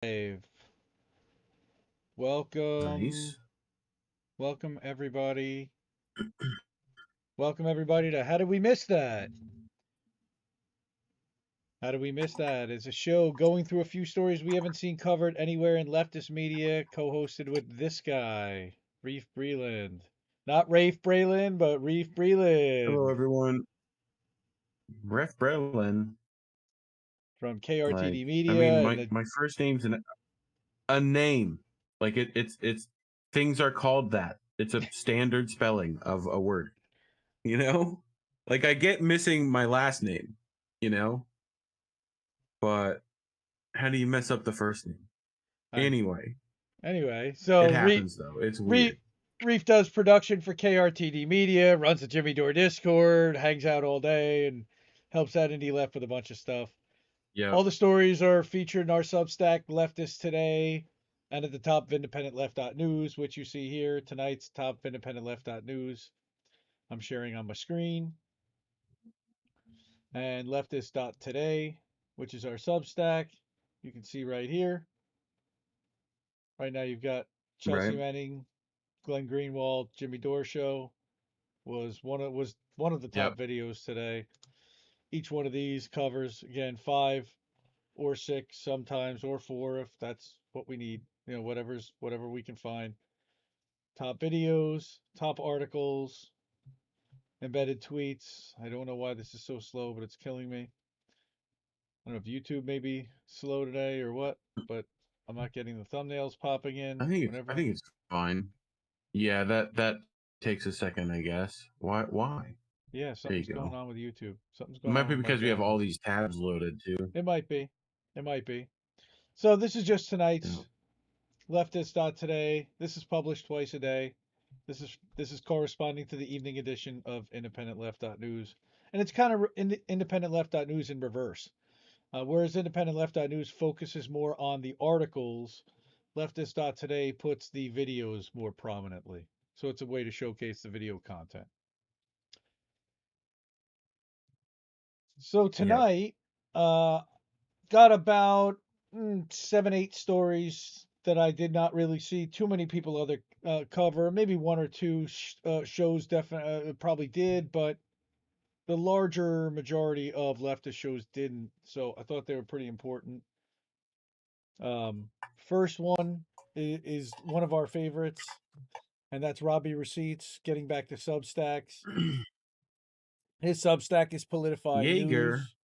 Live. Welcome, Nice. welcome everybody. Welcome everybody to How Did We Miss That? How Did We Miss That? It's a show going through a few stories we haven't seen covered anywhere in leftist media, co-hosted with this guy, Reef Breland. Not Rafe Breland, but Reef Hello, Breland everyone. Ref Brelin. from KRTD Like, I mean, Media and my the my first name's a name. Like it's things are called that. It's a standard spelling of a word. You know, like I get missing my last name. You know, but how do you mess up the first name? I, Anyway, anyway, it so happens though. It's Reef weird. Reef does production for KRTD Media, runs the Jimmy Dore Discord, hangs out all day, and helps out Indie Left with a bunch of stuff. Yep. All the stories are featured in our Substack, Leftists.today, and at the top of independentleft.news, which you see here. Tonight's top of independentleft.news. I'm sharing on my screen. And Leftist.today, which is our Substack. You can see right here. Right now you've got Chelsea Right. Manning, Glenn Greenwald, Jimmy Dore show was one of the top Yep. videos today. Each one of these covers again 5 or 6 sometimes or 4 if that's what we need. Whatever we can find. Top videos, top articles, embedded tweets. I don't know why this is so slow, but it's killing me. I don't know if YouTube may be slow today or what, but I'm not getting the thumbnails popping I in think it's I whenever. think it's fine. Yeah, that takes a second, I guess. Why? Yeah, There you something's going go. on with YouTube. Something's It going might on be with my because we have all downloads. these tabs loaded too. It might be. It might be. So this is just Yeah. tonight's Leftist.today. This is published twice a day. This is corresponding to the evening edition of independentleft.news. And it's kind of independentleft.news in reverse. Whereas independentleft.news focuses more on the articles, Leftist.today puts the videos more prominently. So it's a way to showcase the video content. So Yep. tonight, uh, got about 7, 8 stories that I did not really see too many people other cover. Maybe one or two shows definitely probably did, but the larger majority of leftist shows didn't. So I thought they were pretty important. First one is one of our favorites, and that's Robbie Receipts. Getting back to Substacks, his Substack is Politify Jaeger. News.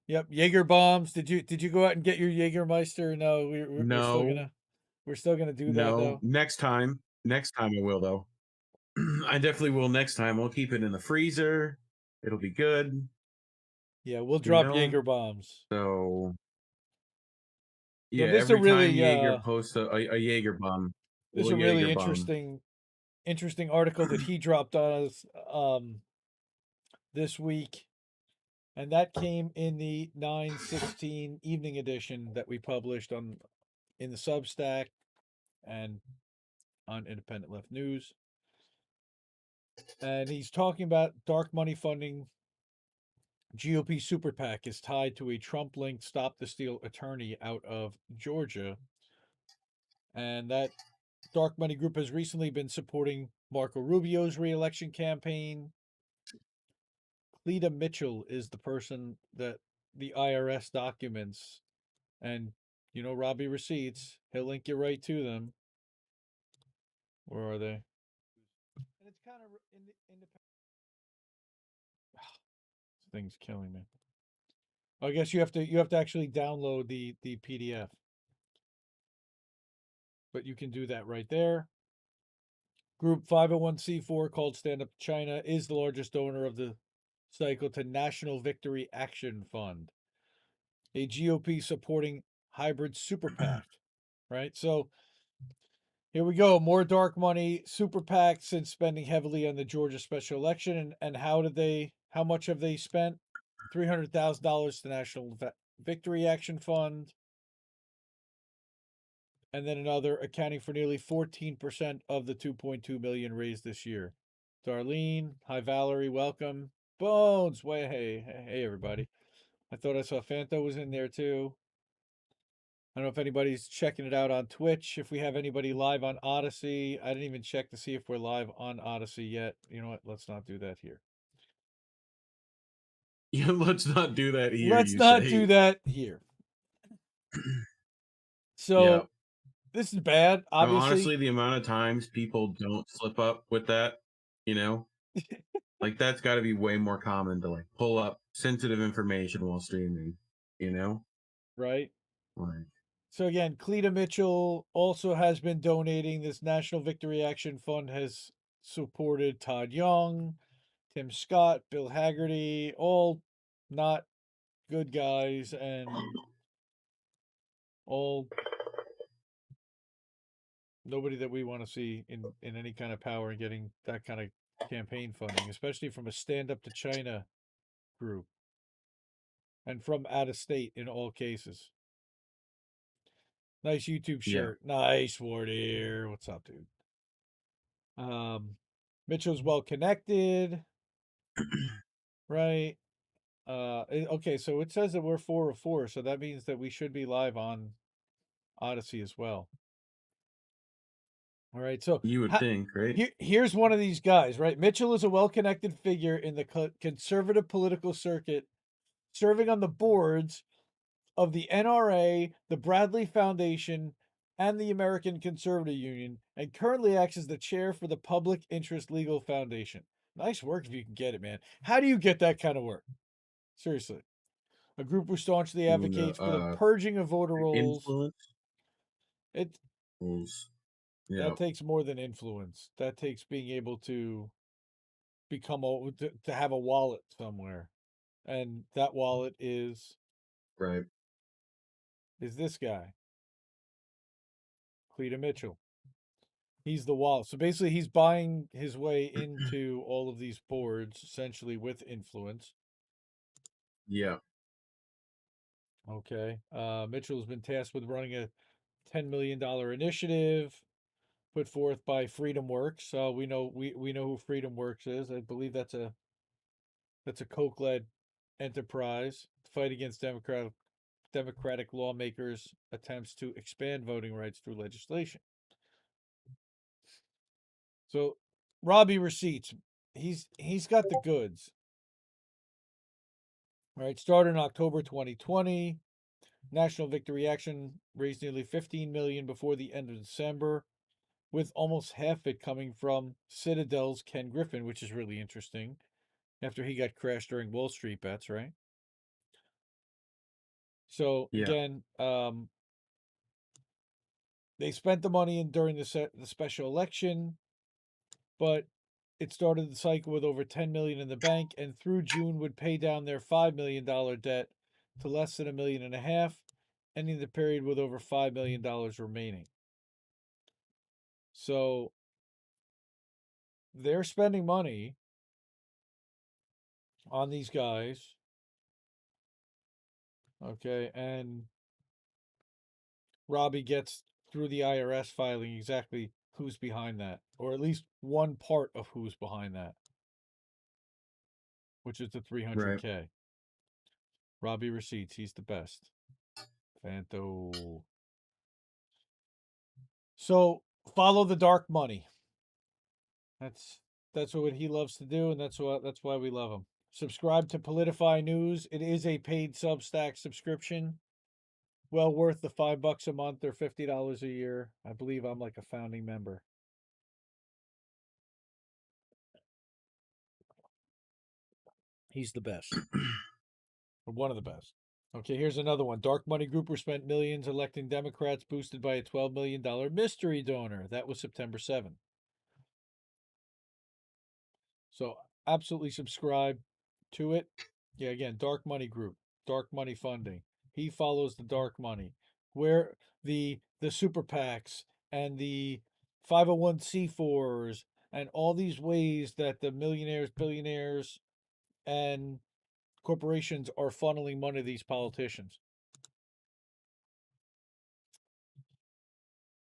Yep, Jaeger bombs. Did you go out and get your Jägermeister? No, we're still No, gonna do that no. though. Next time. Next time I will though. I definitely will next time. I'll keep it in the freezer. It'll be good, Yeah, we'll you drop know? Jaeger bombs. So So yeah, every time Jaeger posts a Jaeger bomb, this is little a Jaeger really bomb. interesting article that he dropped on us this week, and that came in the 9/16 evening edition that we published on in the Substack and on Independent Left News. And he's talking about dark money funding. GOP super PAC is tied to a Trump linked Stop the Steal attorney out of Georgia. And that dark money group has recently been supporting Marco Rubio's reelection campaign. Cleta Mitchell is the person that the IRS documents. And, Robbie Receipts, he'll link you right to them. Where are they? And it's kind of independent. This thing's killing me. I guess you have to actually download the PDF, but you can do that right there. Group 501c4 called Stand Up China is the largest donor of the cycle to National Victory Action Fund, a GOP supporting hybrid super PAC. Right, so here we go. More dark money super PAC since spending heavily on the Georgia special election, and how much have they spent? $300,000 to National Victory Action Fund, and then another accounting for nearly 14% of the 2.2 million raised this year. Darlene, hi Valerie, welcome. Bones, way hey everybody. I thought I saw Fanto was in there too. I don't know if anybody's checking it out on Twitch. If we have anybody live on Odyssey, I didn't even check to see if we're live on Odyssey yet. You know what? Let's not do that here. Yeah, let's not do that here, Let's you not do say. that here. Yeah. So this is bad, obviously. Honestly, the amount of times people don't slip up with that, you know, like that's got to be way more common to like pull up sensitive information while streaming, you know? Right? Like, So again, Cleta Mitchell also has been donating. This National Victory Action Fund has supported Todd Young, Tim Scott, Bill Haggerty, all not good guys and all nobody that we want to see in any kind of power and getting that kind of campaign funding, especially from a stand up to China group and from out of state in all cases. Nice YouTube yeah, shirt. Nice, Wardier. What's up, dude? Um, Mitchell's well connected, right? Okay, so it says that we're 4 of 4, so that means that we should be live on Odyssey as well. All right, so you would think, right? here's one of these guys, right? Mitchell is a well connected figure in the conservative political circuit, serving on the boards of the NRA, the Bradley Foundation, and the American Conservative Union, and currently acts as the chair for the Public Interest Legal Foundation. Nice work if you can get it, man. How do you get that kind of work? Seriously. A group who staunchly I mean, advocates for the purging of voter rolls. influence It was, yeah, that takes more than influence. That takes being able to become to have a wallet somewhere. And that wallet right. is this guy, Cleta Mitchell. He's the wallet. So basically he's buying his way into all of these boards essentially with influence. Yeah, Okay. Mitchell's been tasked with running a $10 million initiative put forth by Freedom Works. So we know who Freedom Works is. I believe that's a Koch led enterprise to fight against democratic lawmakers' attempts to expand voting rights through legislation. So Robbie Receipts, he's got the goods. All right, started in October 2020. National Victory Action raised nearly 15 million before the end of December, with almost half of it coming from Citadel's Ken Griffin, which is really interesting after he got crashed during Wall Street bets, right? So yeah, again, they spent the money in during the special election, but it started the cycle with over 10 million in the bank, and through June would pay down their $5 million debt to less than $1.5 million, ending the period with over $5 million remaining. So they're spending money on these guys, okay, and Robbie gets through the IRS filing exactly who's behind that, or at least one part of who's behind that, which is the right. 300K. Robbie Receipts, he's the best. Fanto. So follow the dark money. That's that's what he loves to do, and that's why we love him. Subscribe to Politify News. It is a paid Substack subscription. Well worth the $5 a month or $50 a year. I believe I'm like a founding member. He's the best. Or one of the best. Okay, here's another one. Dark Money Grouper spent millions electing Democrats boosted by a $12 million mystery donor. That was September 7th. So absolutely subscribe to it. Yeah, again, Dark Money Group, Dark Money Funding. He follows the dark money. Where the super PACs and the 501c4s and all these ways that the millionaires, billionaires, and corporations are funneling money to these politicians.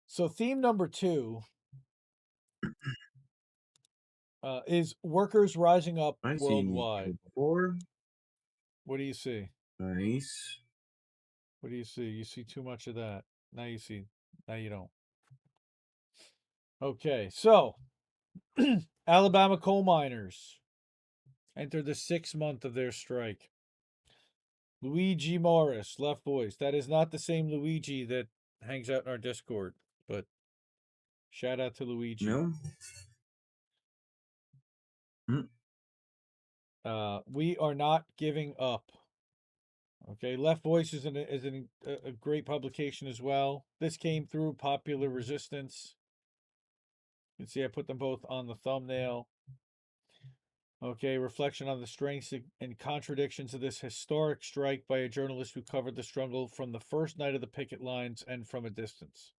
So theme number 2 is workers rising up I've seen worldwide. it before. What do you see? Nice. What do you see? You see too much of that. Now you see. Now you don't. Okay, so Alabama coal miners enter the 6th month of their strike. Luigi Morris, left voice. That is not the same Luigi that hangs out in our Discord, but shout out to Luigi. No. We are not giving up. Okay, Left Voice is a great publication as well. This came through Popular Resistance. You can see I put them both on the thumbnail. Okay, reflection on the strengths and contradictions of this historic strike by a journalist who covered the struggle from the first night of the picket lines and from a distance.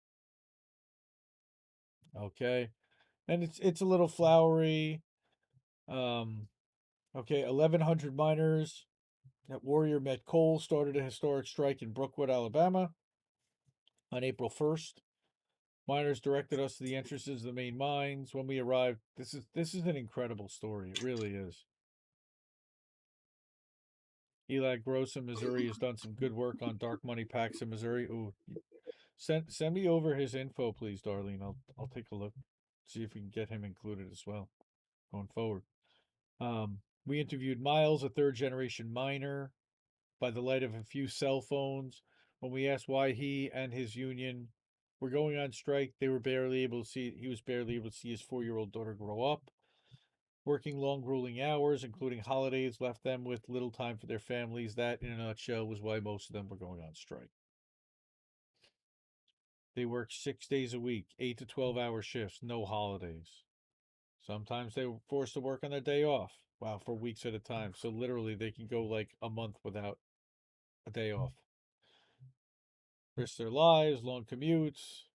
Okay, and it's a little flowery. Okay, 1,100 miners at Warrior Met Coal started a historic strike in Brookwood, Alabama on April 1st. Miners directed us to the entrances of the main mines. When we arrived, this is an incredible story. It really is. Eli Gross in Missouri has done some good work on dark money packs in Missouri. Ooh, send me over his info, please, Darlene. I'll take a look, see if we can get him included as well going forward. We interviewed Miles, a third generation miner, by the light of a few cell phones. When we asked why he and his union were going on strike, he was barely able to see his 4-year-old daughter grow up. Working long, grueling hours, including holidays, left them with little time for their families. That, in a nutshell, was why most of them were going on strike. They worked 6 days a week, 8 to 12-hour shifts, no holidays. Sometimes they were forced to work on their day off. Wow, for weeks at a time. So literally, they can go like a month without a day off. Risk their lives, long commutes,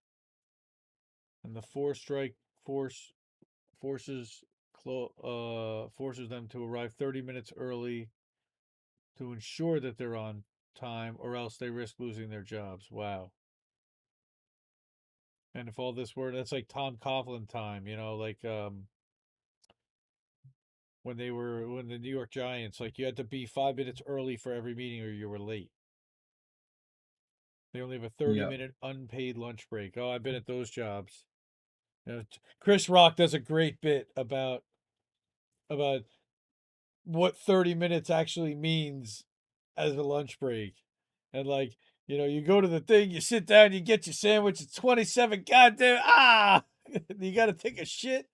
and the forces forces them to arrive 30 minutes early to ensure that they're on time, or else they risk losing their jobs. Wow. And if all this were, that's like Tom Coughlin time, like when the New York Giants, like you had to be 5 minutes early for every meeting or you were late. They only have a 30-minute unpaid lunch break. Oh, I've been at those jobs. Chris Rock does a great bit about what 30 minutes actually means as a lunch break. And like, you go to the thing, you sit down, you get your sandwich, it's 27 goddamn you got to take a shit.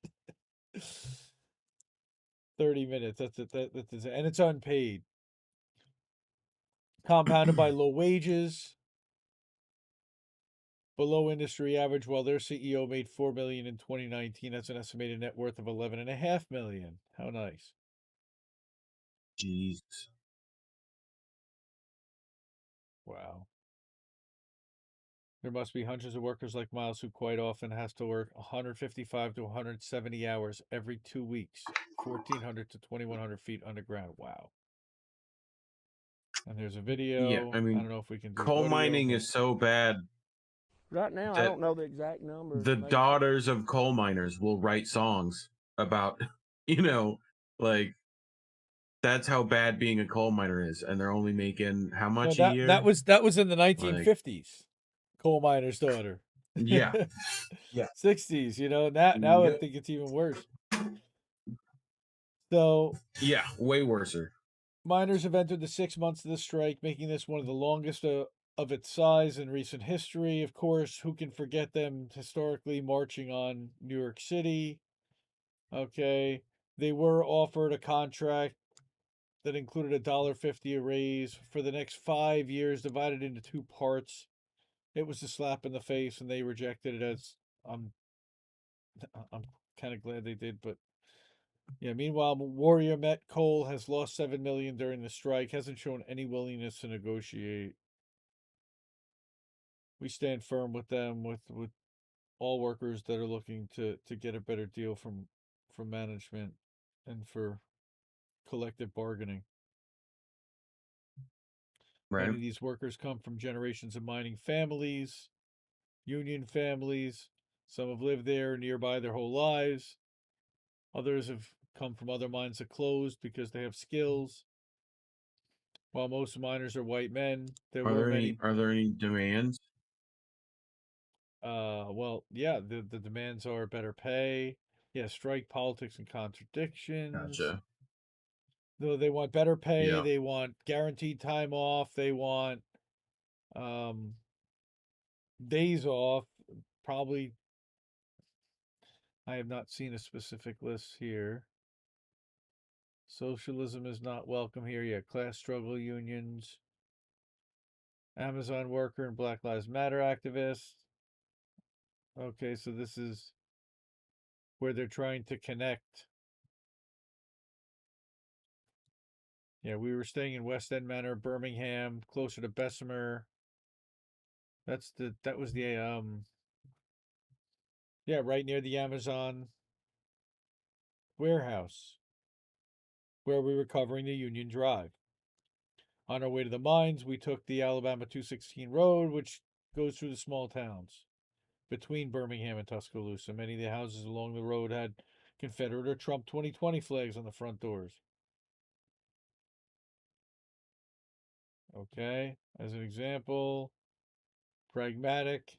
30 minutes. That's it. That's it. And it's unpaid. Compounded by low wages, below industry average, while their CEO made $4 million in 2019. That's an estimated net worth of $11.5 million. How nice. Jeez. Wow. There must be hundreds of workers like Miles who quite often has to work 155 to 170 hours every 2 weeks, 1,400 to 2,100 feet underground. Wow. And there's a Yeah, video. I I mean, don't know if we can do coal audio, mining but is so bad Right now, I that don't know the exact number. the Maybe daughters of coal miners will write songs about, you know, like that's how bad being a coal miner is, and they're only making how no, much a that year? was that was in the Like, 1950s. Coal miner's daughter. yeah, yeah, 60s, now I yep, think it's even worse. So yeah, way worser. miners have entered the 6 months of the strike, making this one of the longest of its size in recent history. Of course, who can forget them historically marching on New York City? Okay. They were offered a contract that included $1.50 a raise for the next 5 years, divided into two parts. It was a slap in the face, and they rejected it. As I'm kind of glad they did, but yeah. Meanwhile, Warrior Met Coal has lost $7 million during the strike. Hasn't shown any willingness to negotiate. We stand firm with them, with all workers that are looking to get a better deal from management and for collective bargaining. Right. Many of these workers come from generations of mining families, union families. Some have lived there nearby their whole lives. Others have come from other mines that closed because they have skills. While most miners are white men, there Are were there many. any demands? Well, yeah, the demands are better pay. Yeah, strike, politics, and contradictions. Gotcha. Though they want better pay, Yeah. they want guaranteed time off, they want um, days off. Probably, I have not seen a specific list here. Socialism is not welcome here. Yeah, class struggle unions, Amazon worker, and Black Lives Matter activists. Okay, so this is where they're trying to connect. Yeah, we were staying in West End Manor, Birmingham, closer to Bessemer. That was the yeah, right near the Amazon warehouse where we were covering the Union Drive. On our way to the mines, we took the Alabama 216 road, which goes through the small towns between Birmingham and Tuscaloosa. Many of the houses along the road had Confederate or Trump 2020 flags on the front doors. Okay, as an example, pragmatic.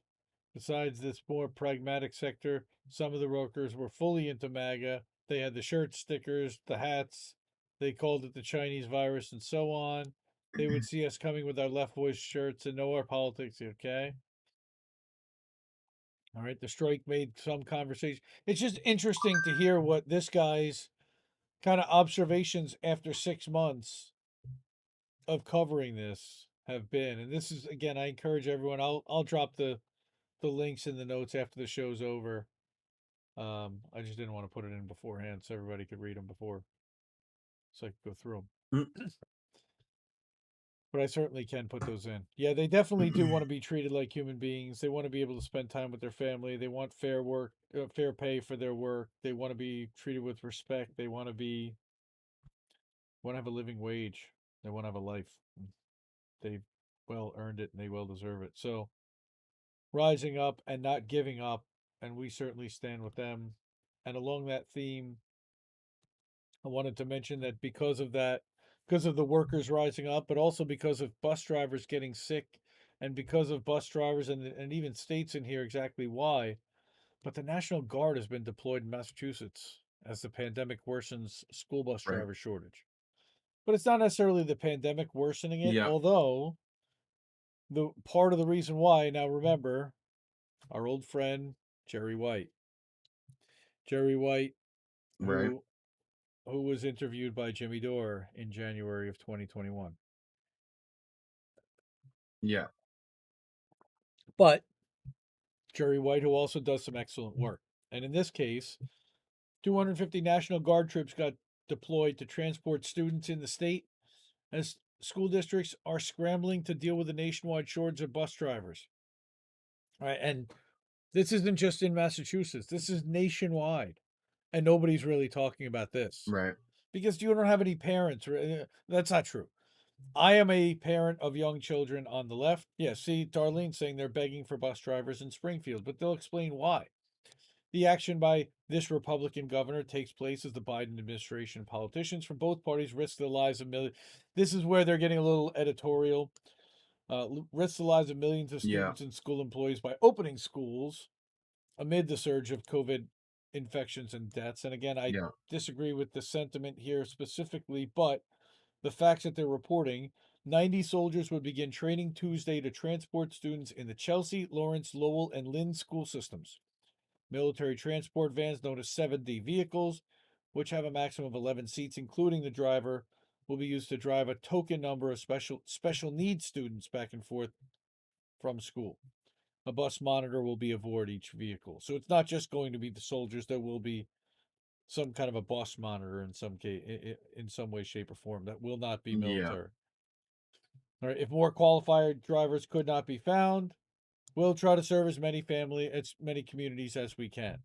Besides this more pragmatic sector, some of the workers were fully into MAGA. They had the shirt stickers, the hats. They called it the Chinese virus and so on. They would see us coming with our left voice shirts and know our politics, okay? All right, the strike made some conversation. It's just interesting to hear what this guy's kind of observations after 6 months of covering this have been. And this is again, I encourage everyone. I'll drop the links in the notes after the show's over. I just didn't want to put it in beforehand so everybody could read them before, so I could go through them. But I certainly can put those in. Yeah, they definitely do want to be treated like human beings. They want to be able to spend time with their family. They want fair work, fair pay for their work. They want to be treated with respect. They want to have a living wage. They want to have a life. They've well earned it and they well deserve it. So rising up and not giving up, and we certainly stand with them. And along that theme, I wanted to mention that because of the workers rising up, but also because of bus drivers getting sick, and because of bus drivers and even states in here exactly why, but the National Guard has been deployed in Massachusetts as the pandemic worsens school bus Right. driver shortage. But it's not necessarily the pandemic worsening it, Yeah. although the part of the reason why, now remember, our old friend Jerry White. Jerry White, Right. who was interviewed by Jimmy Dore in January of 2021. Yeah. But Jerry White, who also does some excellent work. And in this case, 250 National Guard troops got deployed to transport students in the state as school districts are scrambling to deal with the nationwide shortage of bus drivers. All right, and this isn't just in Massachusetts, this is nationwide. And nobody's really talking about this Right. because you don't have any parents. That's not true. I am a parent of young children on the left. Yeah, see, Darlene saying they're begging for bus drivers in Springfield, but they'll explain why. The action by this Republican governor takes place as the Biden administration and politicians from both parties risk the lives of millions. This is where they're getting a little editorial. Risk the lives of millions of Yeah. students and school employees by opening schools amid the surge of COVID infections and deaths. And again, I Yeah. disagree with the sentiment here specifically, but the facts that they're reporting 90 soldiers would begin training Tuesday to transport students in the Chelsea, Lawrence, Lowell, and Lynn school systems. Military transport vans known as 7D vehicles, which have a maximum of 11 seats, including the driver, will be used to drive a token number of special needs students back and forth from school. A bus monitor will be aboard each vehicle. So it's not just going to be the soldiers, there will be some kind of a bus monitor in some case, in some way, shape, or form that will not be Yeah. military. All right, if more qualified drivers could not be found, we'll try to serve as many communities as we can.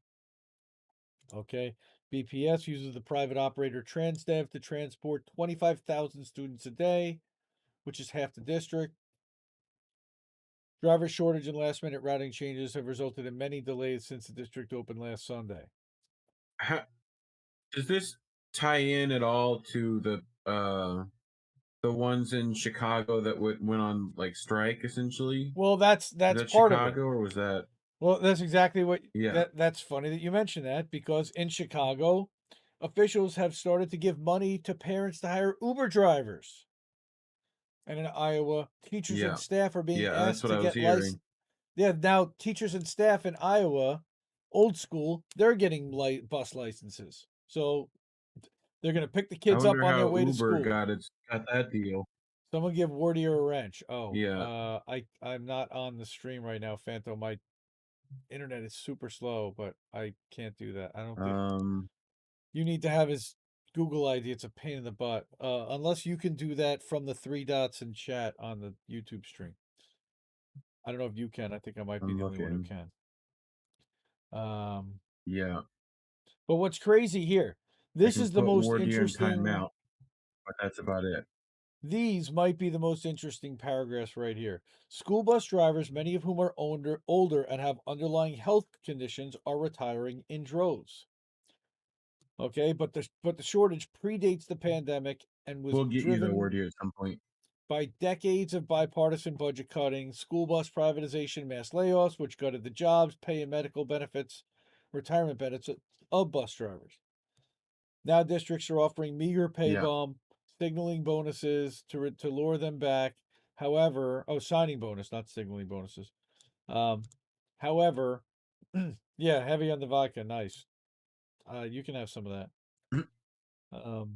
Okay. BPS uses the private operator Transdev to transport 25,000 students a day, which is half the district. Driver shortage and last minute routing changes have resulted in many delays since the district opened last Sunday. Does this tie in at all to the The ones in Chicago that went on like strike essentially. Well, that's Is that part of it. Chicago or was that? Well, that's exactly what. Yeah. That's funny that you mention that, because in Chicago, officials have started to give money to parents to hire Uber drivers. And in Iowa, teachers and Yeah. staff are being Yeah. That's asked what to I was get license. hearing. Yeah, now teachers and staff in Iowa, old school, they're getting bus licenses. So they're going to pick the I kids up wonder on their how way to Uber school. got that deal. Someone give Wardier a wrench. Oh, Yeah. I'm not on the stream right now, Phantom. My internet is super slow, but I can't do that. I don't think you need to have his Google ID. It's a pain in the butt. Unless you can do that from the three dots in chat on the YouTube stream. I don't know if you can. I think I might be I'm the only one who looking. can. Yeah. But what's crazy here? I This can is the put most Wardier in interesting. timeout, but that's about it. These might be the most interesting paragraphs right here. School bus drivers, many of whom are older and have underlying health conditions, are retiring in droves. Okay, but the shortage predates the pandemic and was We'll get you the driven Wardier at some point. by decades of bipartisan budget cutting, school bus privatization, mass layoffs, which gutted the jobs, pay and medical benefits, retirement benefits of bus drivers. Now districts are offering meager pay Yeah. bump, signaling bonuses to lure them back. However, signing bonus, not signaling bonuses. However, yeah, heavy on the vodka, nice. You can have some of that.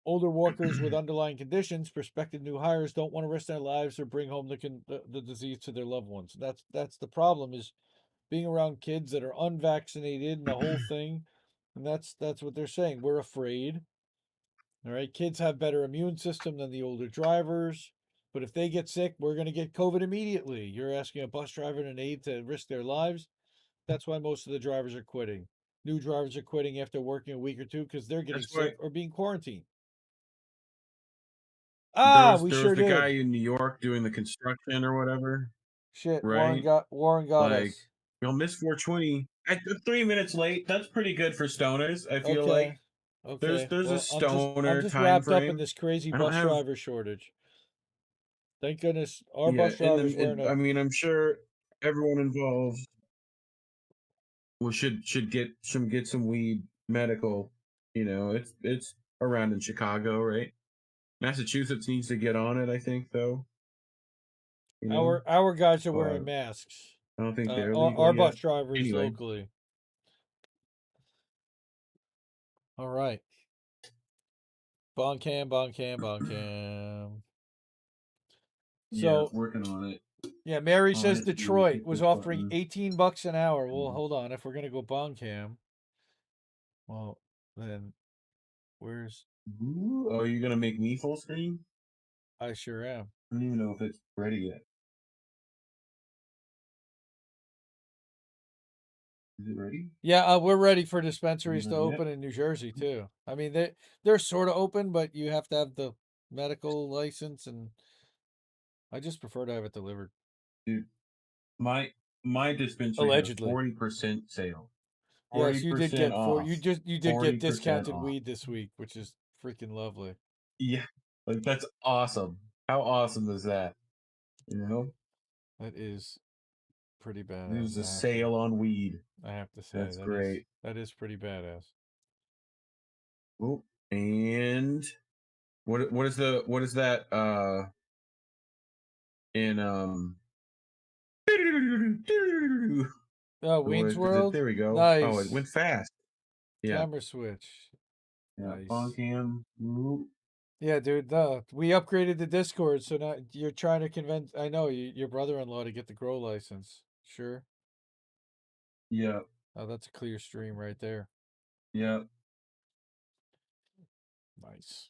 Older workers with underlying conditions, prospective new hires don't want to risk their lives or bring home the disease to their loved ones. That's the problem, is being around kids that are unvaccinated and the whole thing. And that's what they're saying. We're afraid. All right, kids have better immune system than the older drivers, but if they get sick, we're going to get COVID immediately. You're asking a bus driver and an aide to risk their lives. That's why most of the drivers are quitting. New drivers are quitting after working a week or two because they're getting That's why sick or being quarantined. there Ah, was we there was sure the guy did. in New York doing the construction or whatever, Shit, right? Warren got Like, us. miss 420 at 3 minutes late. That's pretty good for stoners. I feel like Okay. Okay. there's a Well, I'm stoner just time wrapped up in frame. this crazy I don't bus have. driver shortage. Thank goodness our Yeah, bus drivers wearing I a. mean, I'm sure everyone involved should get some weed medical. It's around in Chicago, right? Massachusetts needs to get on it, I think, though. Our guys are wearing But masks. I don't think they're legal Our bus yet. drivers Anyway, locally. All right. Bon cam, bon cam, bon cam. yeah, So working on it. yeah, Mary All I says have to do is Detroit hit was this offering button. $18 an hour. Well, hold on. If we're gonna go bon cam, well then where's Ooh, oh, you're gonna make me full screen? I sure am. I don't even know if it's ready yet. Is it ready? Yeah, we're ready for Is dispensaries it to ready yet? open in New Jersey too. I mean they're sort of open, but you have to have the medical license, and I just prefer to have it delivered. Dude, my dispensary has Allegedly. 40% sale. Yes, you did 40% get off. you did get 40% discounted off. weed this week, which is freaking lovely. Yeah, like that's awesome. How awesome is that? You know, That is pretty there's badass. a sale on weed. I have to say That's great. that is pretty badass. Oh, and what is that in Oh, what Wayne's is it? World? There we go. Oh, it Nice. went fast. Yeah. Camera switch. Yeah. Nice. Cam. Yeah, dude. No, we upgraded the Discord, so now you're trying to convince. I know your brother-in-law to get the grow license. Sure. Yeah. Oh, that's a clear stream right there. Yeah. Nice.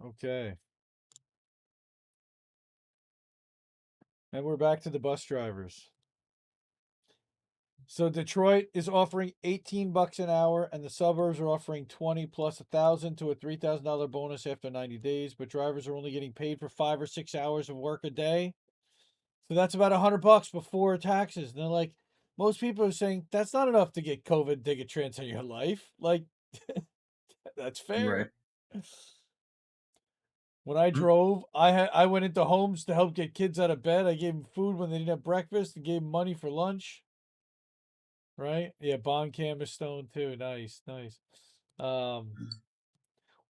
Okay. And we're back to the bus drivers. So Detroit is offering $18 an hour, and the suburbs are offering 20 plus 1,000 to a $3,000 bonus after 90 days. But drivers are only getting paid for 5 or 6 hours of work a day. So that's about $100 before taxes. And they're like, most people are saying that's not enough to get COVID and take a chance on your life. Like, that's Right. fair. When I drove, I went into homes to help get kids out of bed. I gave them food when they didn't have breakfast and gave them money for lunch. Right? Yeah, Bond Cam is stoned too. Nice, nice.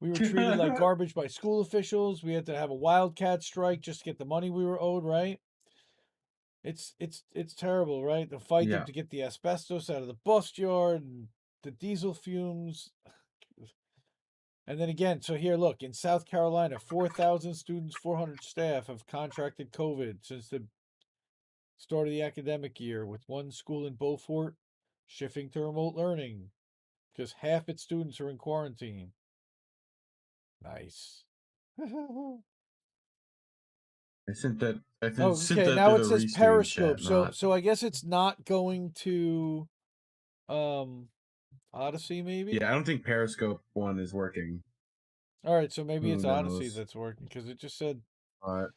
We were treated like garbage by school officials. We had to have a wildcat strike just to get the money we were owed, right? It's terrible, right? To fight them Yeah. to get the asbestos out of the bus yard and the diesel fumes. And then again, so here, look, in South Carolina, 4,000 students, 400 staff have contracted COVID since the start of the academic year, with one school in Beaufort shifting to remote learning because half its students are in quarantine. Nice. I sent that. I Oh, sent okay. that Now to it the says restream Periscope. chat, not. So I guess it's not going to um Odyssey, maybe. Yeah, I don't think Periscope one is working. All right, so maybe Who it's Odyssey knows? that's working because it just said But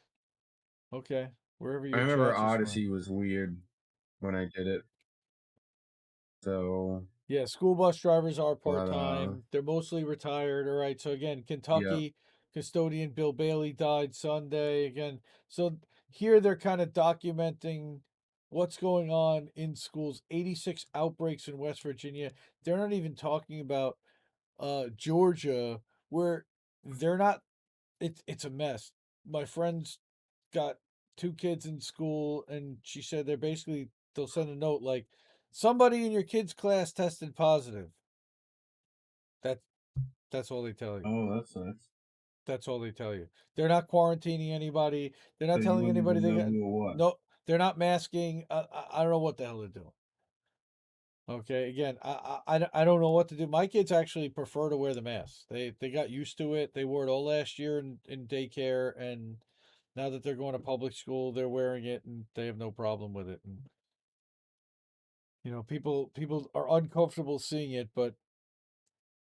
okay wherever I your remember chats is from. Odyssey was weird when I did it. So, Yeah, school bus drivers are but part-time. They're mostly retired. All right. So again, yeah, Kentucky custodian Bill Bailey died Sunday. Again, so here they're kind of documenting what's going on in schools. 86 outbreaks in West Virginia. They're not even talking about Georgia, where they're not it's a mess. My friend's got two kids in school, and she said they'll send a note like somebody in your kid's class tested positive. That that's all they tell you. oh, that's nice. That's all they tell you. They're not quarantining anybody. They're not So you telling wouldn't anybody even they know got who or what. no. They're not masking. I don't know what the hell they're doing. Okay, again, I don't know what to do. My kids actually prefer to wear the mask. They got used to it. They wore it all last year in daycare, and now that they're going to public school, they're wearing it, and they have no problem with it. And people are uncomfortable seeing it, but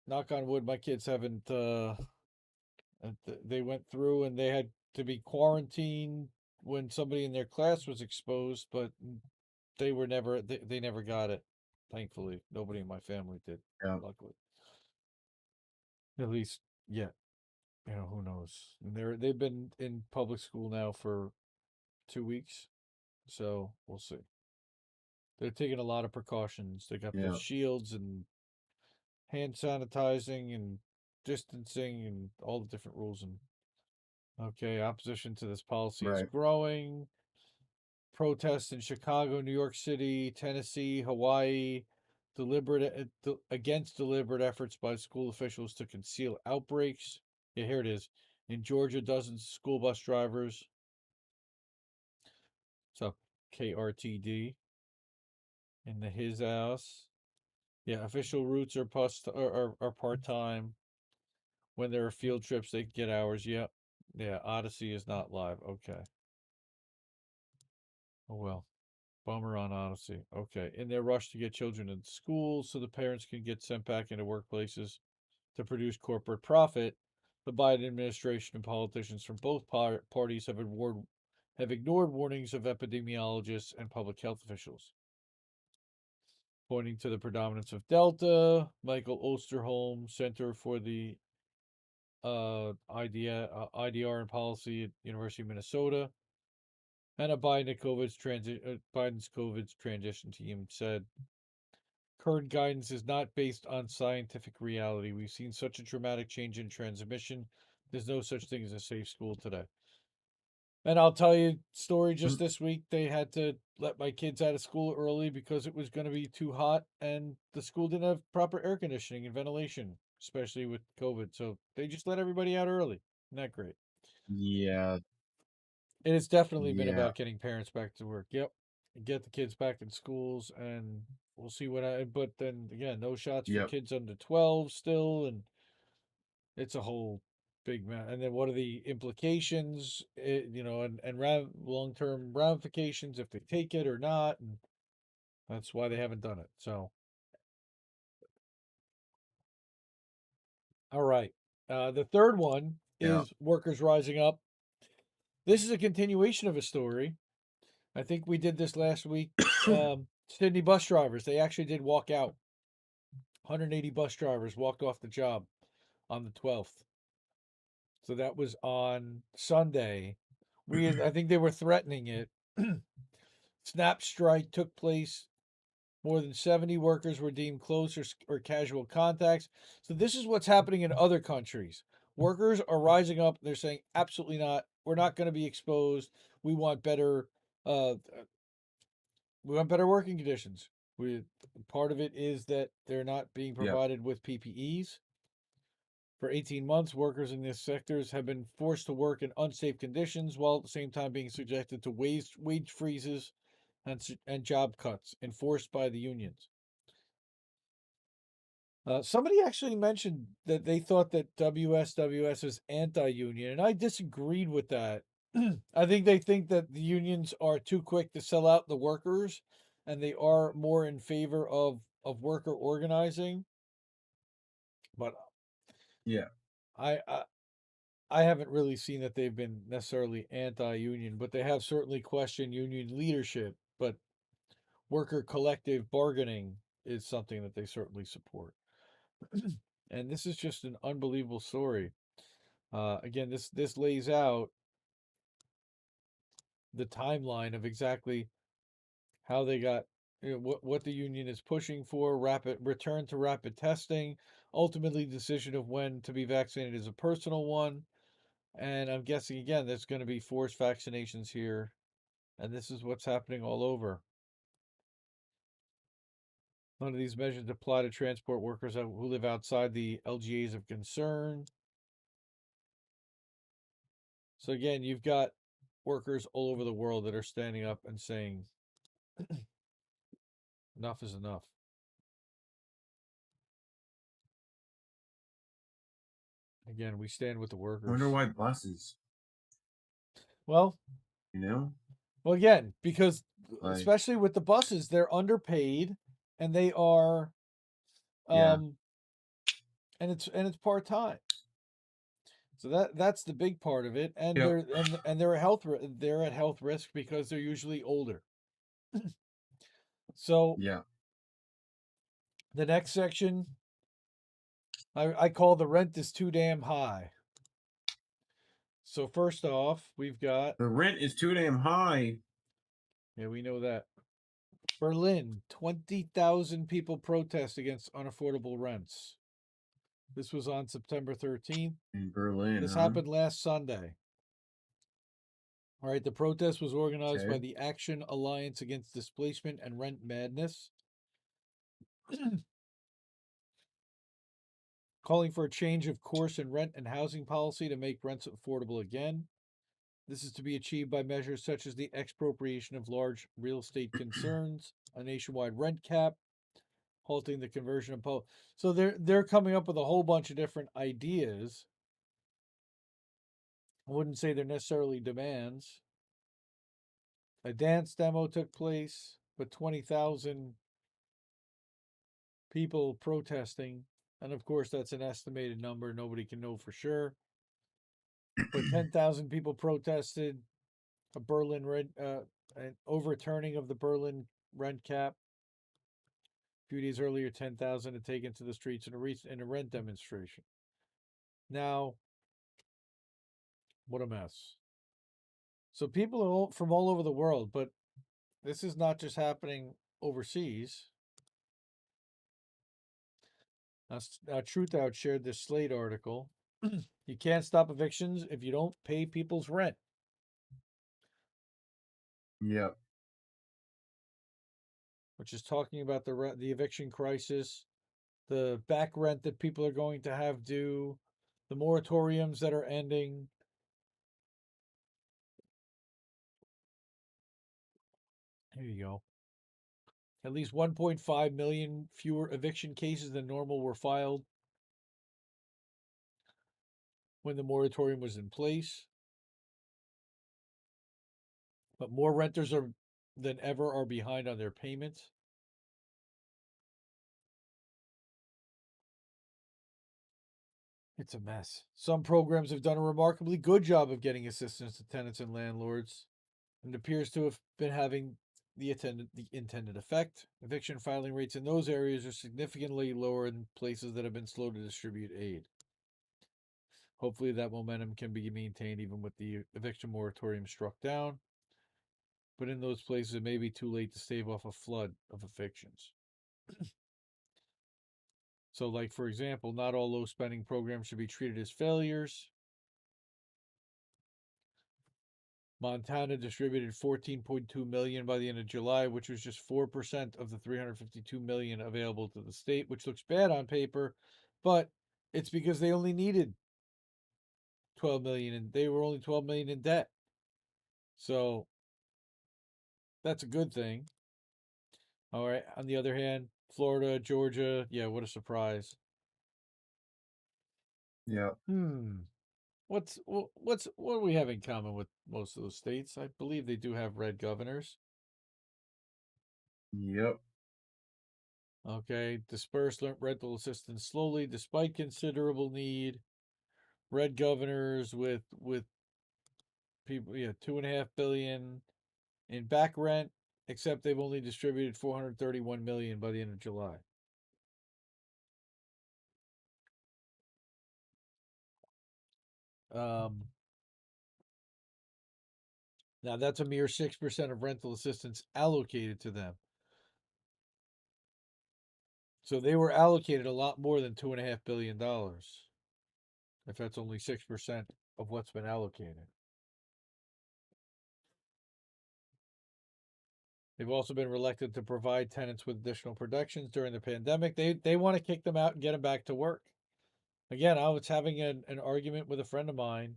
knock on wood, my kids haven't. They went through and they had to be quarantined when somebody in their class was exposed, but they never got it. Thankfully, nobody in my family did. Yeah, Luckily, at least yet. Who knows? And they've been in public school now for 2 weeks, so we'll see. They're taking a lot of precautions. They got the yeah, shields and hand sanitizing and distancing and all the different rules. And okay, opposition to this policy is right. growing. Protests in Chicago, New York City, Tennessee, Hawaii, against deliberate efforts by school officials to conceal outbreaks. Yeah, here it is. In Georgia, dozens of school bus drivers. So KRTD in his house. Yeah, official routes are part time. When there are field trips, they get hours. Yep. Yeah, Odyssey is not live. Okay. Oh well. Bummer on Odyssey. Okay. In their rush to get children into school so the parents can get sent back into workplaces to produce corporate profit, the Biden administration and politicians from both parties have ignored warnings of epidemiologists and public health officials. Pointing to the predominance of Delta, Michael Osterholm, Center for the IDR and Policy at University of Minnesota, and Biden's COVID's transition team said, current guidance is not based on scientific reality. We've seen such a dramatic change in transmission. There's no such thing as a safe school today. And I'll tell you a story just this week. They had to let my kids out of school early because it was going to be too hot and the school didn't have proper air conditioning and ventilation, especially with COVID. So they just let everybody out early. Isn't that great? Yeah, It has definitely been yeah, about getting parents back to work. Yep. Get the kids back in schools and we'll see but then again, no shots for yep, kids under 12 still, and it's a whole big mess. And then what are the implications, and long-term ramifications if they take it or not, and that's why they haven't done it. So, all right. The third one yeah. is workers rising up. This is a continuation of a story. I think we did this last week. Sydney bus drivers, they actually did walk out. 180 bus drivers walked off the job on the 12th. So that was on Sunday. I think they were threatening it. Snap strike took place. More than 70 workers were deemed close or casual contacts. So this is what's happening in other countries. Workers are rising up. They're saying, absolutely not. We're not going to be exposed. We want better. Uh, we want better working conditions. Part of it is that they're not being provided with PPEs. For 18 months, workers in these sectors have been forced to work in unsafe conditions while at the same time being subjected to wage freezes and job cuts enforced by the unions. Somebody actually mentioned that they thought that WSWS was anti-union, and I disagreed with that. I think they think that the unions are too quick to sell out the workers, and they are more in favor of worker organizing. But Yeah. I haven't really seen that they've been necessarily anti-union, but they have certainly questioned union leadership. But worker collective bargaining is something that they certainly support. And this is just an unbelievable story. Again, this lays out the timeline of exactly how they got, what the union is pushing for: rapid return to rapid testing, ultimately decision of when to be vaccinated is a personal one. And I'm guessing again there's going to be forced vaccinations here, and this is what's happening all over. None of these measures apply to transport workers who live outside the LGAs of concern. So again, you've got workers all over the world that are standing up and saying enough is enough. Again, we stand with the I workers. wonder why buses. Well, You know? well, again, because Like, especially with the buses, they're underpaid and they are, yeah. and it's part time. So that's the big part of it, and Yep. they're they're at health risk because they're usually older. So Yeah. the next section, I call the rent is too damn high. So first off, we've got, The rent is too damn high. yeah, we know that. Berlin, 20,000 people protest against unaffordable rents. This was on September 13th. In Berlin, This huh? happened last Sunday. All right, the protest was organized by Okay. the Action Alliance Against Displacement and Rent Madness, calling for a change of course in rent and housing policy to make rents affordable again. This is to be achieved by measures such as the expropriation of large real estate concerns, a nationwide rent cap, halting the conversion of So they're coming up with a whole bunch of different ideas. I wouldn't say they're necessarily demands. A dance demo took place, but 20,000 people protesting. And of course, that's an estimated number. Nobody can know for sure. But 10,000 people protested a Berlin rent, an overturning of the Berlin rent cap. A few days earlier, 10,000 had taken to the streets in a rent demonstration. Now, what a mess. So people are from all over the world, but this is not just happening overseas. Now Truth Out shared this Slate article. You can't stop evictions if you don't pay people's rent. Yep. Which is talking about the eviction crisis, the back rent that people are going to have due, the moratoriums that are ending. Here you go. At least 1.5 million fewer eviction cases than normal were filed when the moratorium was in place. But more renters than ever are behind on their payments. It's a mess. Some programs have done a remarkably good job of getting assistance to tenants and landlords, and appears to have been having the intended effect. Eviction filing rates in those areas are significantly lower than places that have been slow to distribute aid. Hopefully, that momentum can be maintained even with the eviction moratorium struck down. But in those places, it may be too late to stave off a flood of evictions. So, like, for example, not all low spending programs should be treated as failures. Montana distributed 14.2 million by the end of July, which was just 4% of the 352 million available to the state, which looks bad on paper, but it's because they only needed 12 million and they were only 12 million in debt. So that's a good thing. All right. On the other hand, Florida, Georgia, yeah, what a surprise. Yeah. What do we have in common with most of those states? I believe they do have red governors. Yep. Okay, dispersed rental assistance slowly despite considerable need. Red governors with people, yeah, 2.5 billion in back rent, except they've only distributed 431 million by the end of July. Now that's a mere 6% of rental assistance allocated to them. So they were allocated a lot more than $2.5 billion. If that's only 6% of what's been allocated. They've also been reluctant to provide tenants with additional protections during the pandemic. They want to kick them out and get them back to work. Again, I was having an argument with a friend of mine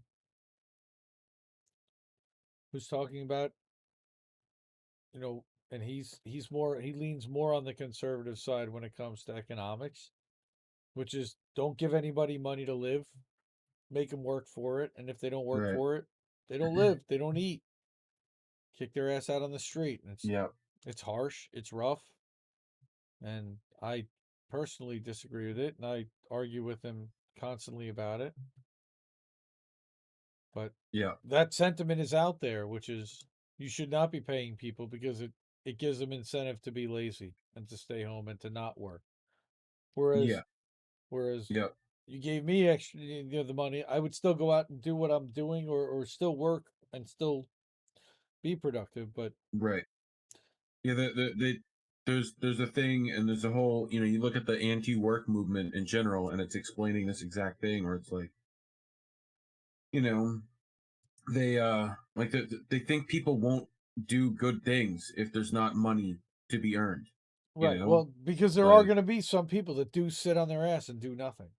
who's talking about, and he leans more on the conservative side when it comes to economics, which is don't give anybody money to live, make them work for it, and if they don't work Right. for it, they don't live, they don't eat. Kick their ass out on the street. And it's harsh, it's rough, and I personally disagree with it, and I argue with him constantly about it. But that sentiment is out there, which is you should not be paying people because it gives them incentive to be lazy and to stay home and to not work. Whereas you gave me extra, the money, I would still go out and do what I'm doing or still work and still be productive. But right. Yeah, there's a thing, and there's a whole, you look at the anti-work movement in general, and it's explaining this exact thing, where it's like, they like they think people won't do good things if there's not money to be earned. right, well, because there are going to be some people that do sit on their ass and do nothing.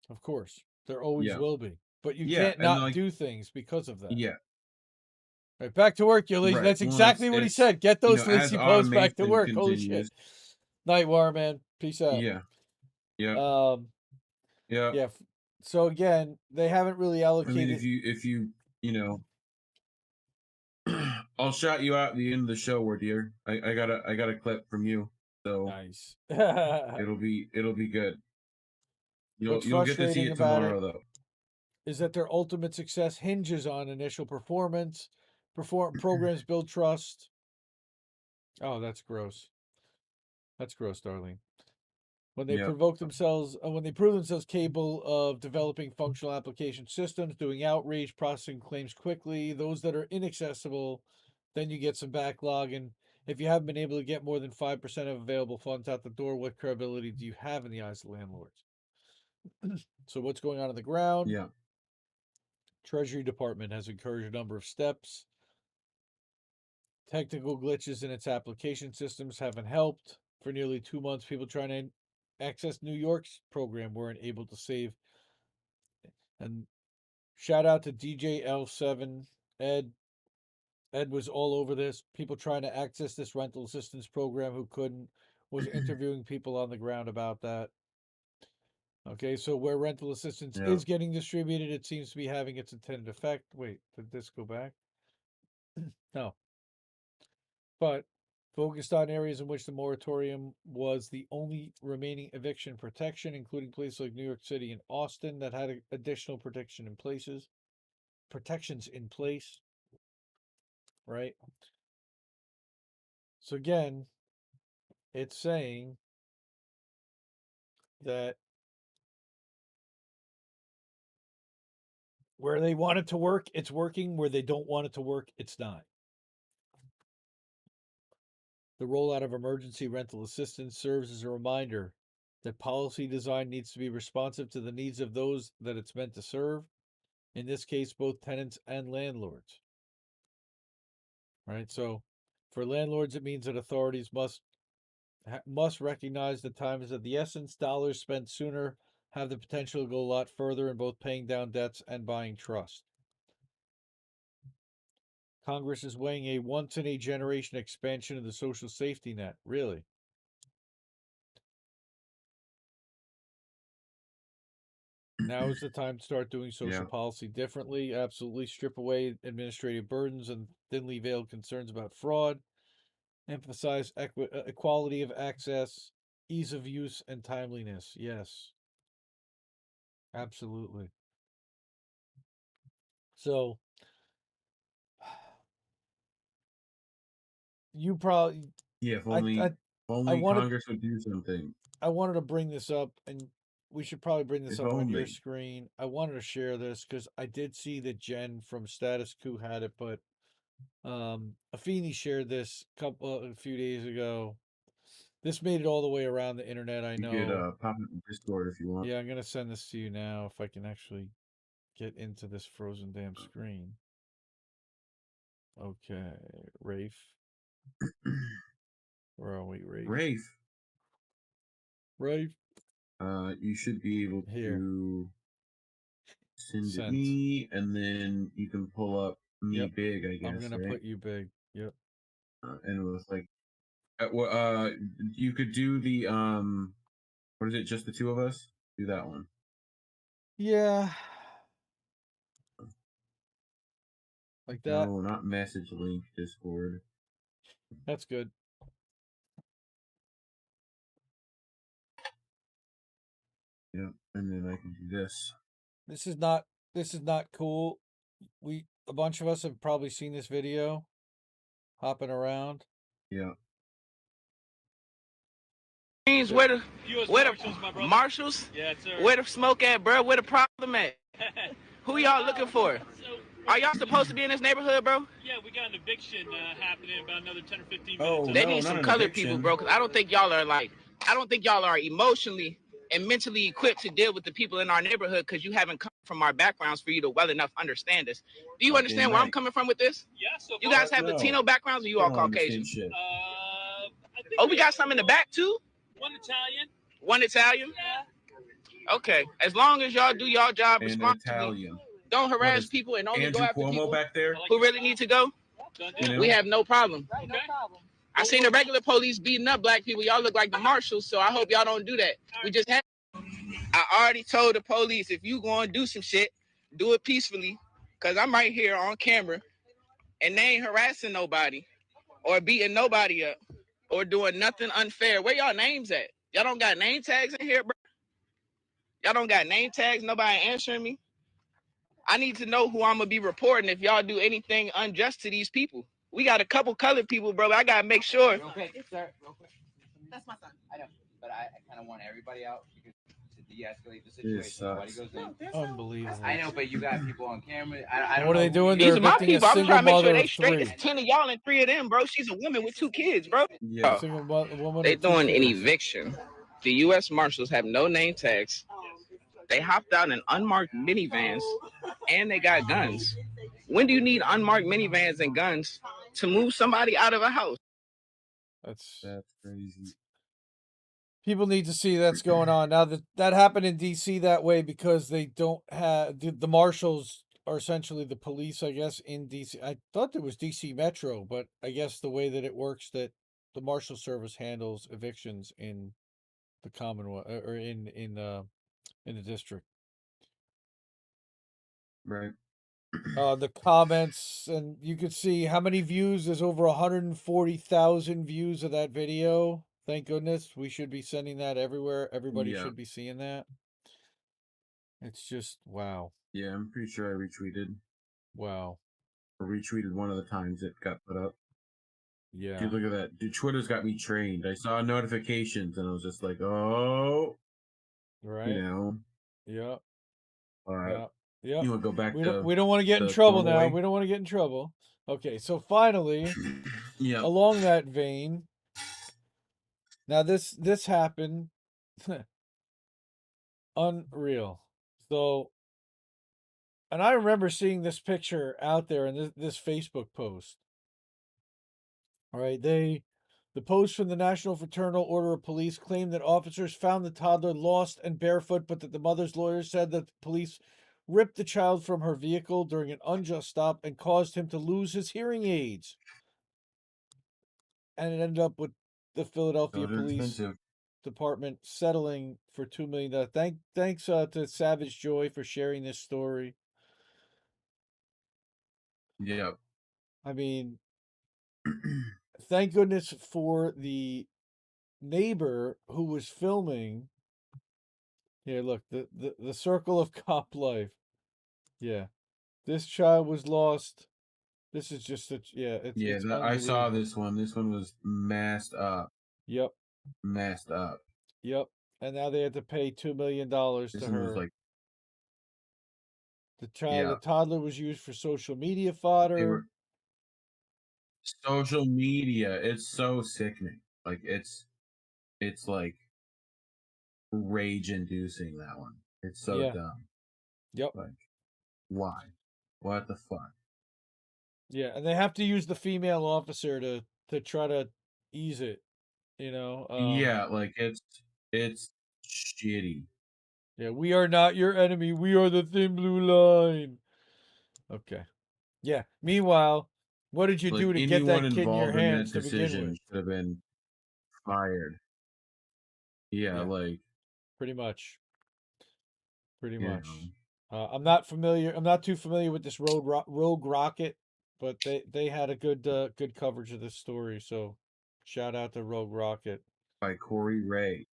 Of course, there always will be, but you can't not do things because of that. Yeah. Right, back to work, you lazy. Right. That's exactly what he said. Get those lazy posts back to work. Holy shit. Night, War, man. Peace out. Yeah. Yeah. Yeah. Yeah. So again, they haven't really allocated. I mean, if you I'll shout you out at the end of the show, where dear. I got a clip from you. So nice. it'll be good. You'll get to see it tomorrow, though. Is that their ultimate success hinges on initial performance. Programs build trust. Oh, that's gross. That's gross, darling. When they prove themselves capable of developing functional application systems, doing outreach, processing claims quickly, those that are inaccessible, then you get some backlog. And if you haven't been able to get more than 5% of available funds out the door, what credibility do you have in the eyes of landlords? So what's going on the ground? Yeah. Treasury Department has encouraged a number of steps. Technical glitches in its application systems haven't helped. For nearly 2 months, people trying to access New York's program weren't able to save. And shout out to DJ L7 Ed. Ed was all over this. People trying to access this rental assistance program who couldn't, was interviewing people on the ground about that. Okay, so where rental assistance is getting distributed, it seems to be having its intended effect. Wait, did this go back? No. But focused on areas in which the moratorium was the only remaining eviction protection, including places like New York City and Austin that had additional protections in place, right? So again, it's saying that where they want it to work, it's working. Where they don't want it to work, it's not. The rollout of emergency rental assistance serves as a reminder that policy design needs to be responsive to the needs of those that it's meant to serve, in this case, both tenants and landlords. Right? So for landlords, it means that authorities must recognize that time is of the essence. Dollars spent sooner have the potential to go a lot further in both paying down debts and buying trust. Congress is weighing a once in a generation expansion of the social safety net. Really? Now is the time to start doing social policy differently. Absolutely. Strip away administrative burdens and thinly veiled concerns about fraud. Emphasize equality of access, ease of use, and timeliness. Yes. Absolutely. So, you probably. Yeah, if I only wanted Congress would do something. I wanted to bring this up, and we should probably bring this If up on your only. screen. I wanted to share this because I did see that Jen from Status Quo had it, but Afeni shared this a few days ago. This made it all the way around the internet. I You know. could pop it in Discord if you want. Yeah, I'm gonna send this to you now if I can actually get into this frozen damn screen. Okay, Rafe. Where are we, Rafe? Rafe. You should be able Here. to send it Sent. me, and then you can pull up me Yep. big, I guess. I'm gonna right? put you big. Yep. And with like, you could do the what is it? Just the two of us? Do that one. Yeah. Like that. No, not message link, Discord. That's good. Yep, and then I can do this. This is not cool. A bunch of us have probably seen this video hopping around. Yeah. Where the marshals? Yeah, sir. Where the smoke at, bro? Where the problem at? Who y'all looking for? Are y'all supposed to be in this neighborhood, bro? Yeah, we got an eviction happening in about another 10 or 15 Oh, minutes. They no, need not some an colored eviction. people, bro. Cause I don't think y'all are emotionally and mentally equipped to deal with the people in our neighborhood. Cause you haven't come from our backgrounds for you to well enough understand us. Do you Okay, understand where I'm coming from with this? Yeah, so You guys have No. Latino backgrounds, or you all Caucasian? Shit. I think Oh, we got some in the back too. one Italian. One Italian. Yeah. Okay, as long as y'all do y'all job And responsibly, Italian. don't What harass is people and only Andrew go after Cuomo people back there? who really need to go. Done You deal. know? We have no problem. Okay. I seen the regular police beating up black people. Y'all look like the marshals, so I hope y'all don't do that. We just had. I already told the police, if you gonna do some shit, do it peacefully, cause I'm right here on camera, and they ain't harassing nobody, or beating nobody up, or doing nothing unfair. Where y'all names at? Y'all don't got name tags in here, bro. Y'all don't got name tags. Nobody answering me. I need to know who I'm gonna be reporting if y'all do anything unjust to these people. We got a couple colored people, bro. I gotta make sure. Real quick, sir. Real quick. That's my son. I know, but I kind of want everybody out because to de-escalate the situation. Nobody goes in. Unbelievable. I know, but you got people on camera. I don't What are know they who doing? you- These They're are my evicting a people. I'm single trying to make sure mother they of straight. 3. It's 10 of y'all and 3 of them, bro. She's a woman with 2 kids, bro. Yeah. Single woman. They with 2 doing an kids. eviction. The U.S. Marshals have no name tags. They hopped out in unmarked minivans, and they got guns. When do you need unmarked minivans and guns to move somebody out of a house? That's crazy. people need to see that's going on now. That happened in D.C. that way because they don't have the marshals are essentially the police, I guess, in D.C. I thought there was D.C. Metro, but I guess the way that it works that the marshal service handles evictions in the Commonwealth or in the district. Right. The comments, and you could see how many views. There's over 140,000 views of that video. Thank goodness. We should be sending that everywhere. Everybody Yeah. should be seeing that. It's just wow. Yeah, I'm pretty sure I retweeted. Wow. Or retweeted one of the times it got put up. Yeah. Dude, look at that. Dude, Twitter's got me trained. I saw notifications and I was just like, oh, Right. you know. Yep. Yep. Yep. You want to go back We to don't want to get in the trouble normal now. way? We don't want to get in trouble. Okay, so finally, Yeah. along that vein, now this happened. Unreal. So, and I remember seeing this picture out there in this Facebook post. All right, the post from the National Fraternal Order of Police claimed that officers found the toddler lost and barefoot, but that the mother's lawyer said that the police ripped the child from her vehicle during an unjust stop and caused him to lose his hearing aids. And it ended up with the Philadelphia Those are Police expensive. Department settling for $2 million. Thanks to Savage Joy for sharing this story. Yeah. I mean, thank goodness for the neighbor who was filming. Here, look, the circle of cop life. Yeah, this child was lost. This is just such, yeah, Yeah, it's I saw unbelievable. this one. This one was messed up. Yep, Messed up. yep. And now they had to pay $2 million This to one was her. like, The yeah, toddler was used for social media they fodder. were social media. It's so sickening. Like it's like rage inducing, that one. It's so Yeah. dumb. Yep. Like, why? What the fuck? Yeah, and they have to use the female officer to try to ease it. You know. Yeah, like it's shitty. Yeah, we are not your enemy. We are the thin blue line. Okay. Yeah. Meanwhile, what did you Like do to get anyone that kid in your involved in that hands to begin decision with? should have been fired. Yeah, Yeah. like, Pretty much. Pretty you much. know, I'm not familiar. I'm not too familiar with this Rogue Rocket, but they had a good coverage of this story. So, shout out to Rogue Rocket, by Corey Ray.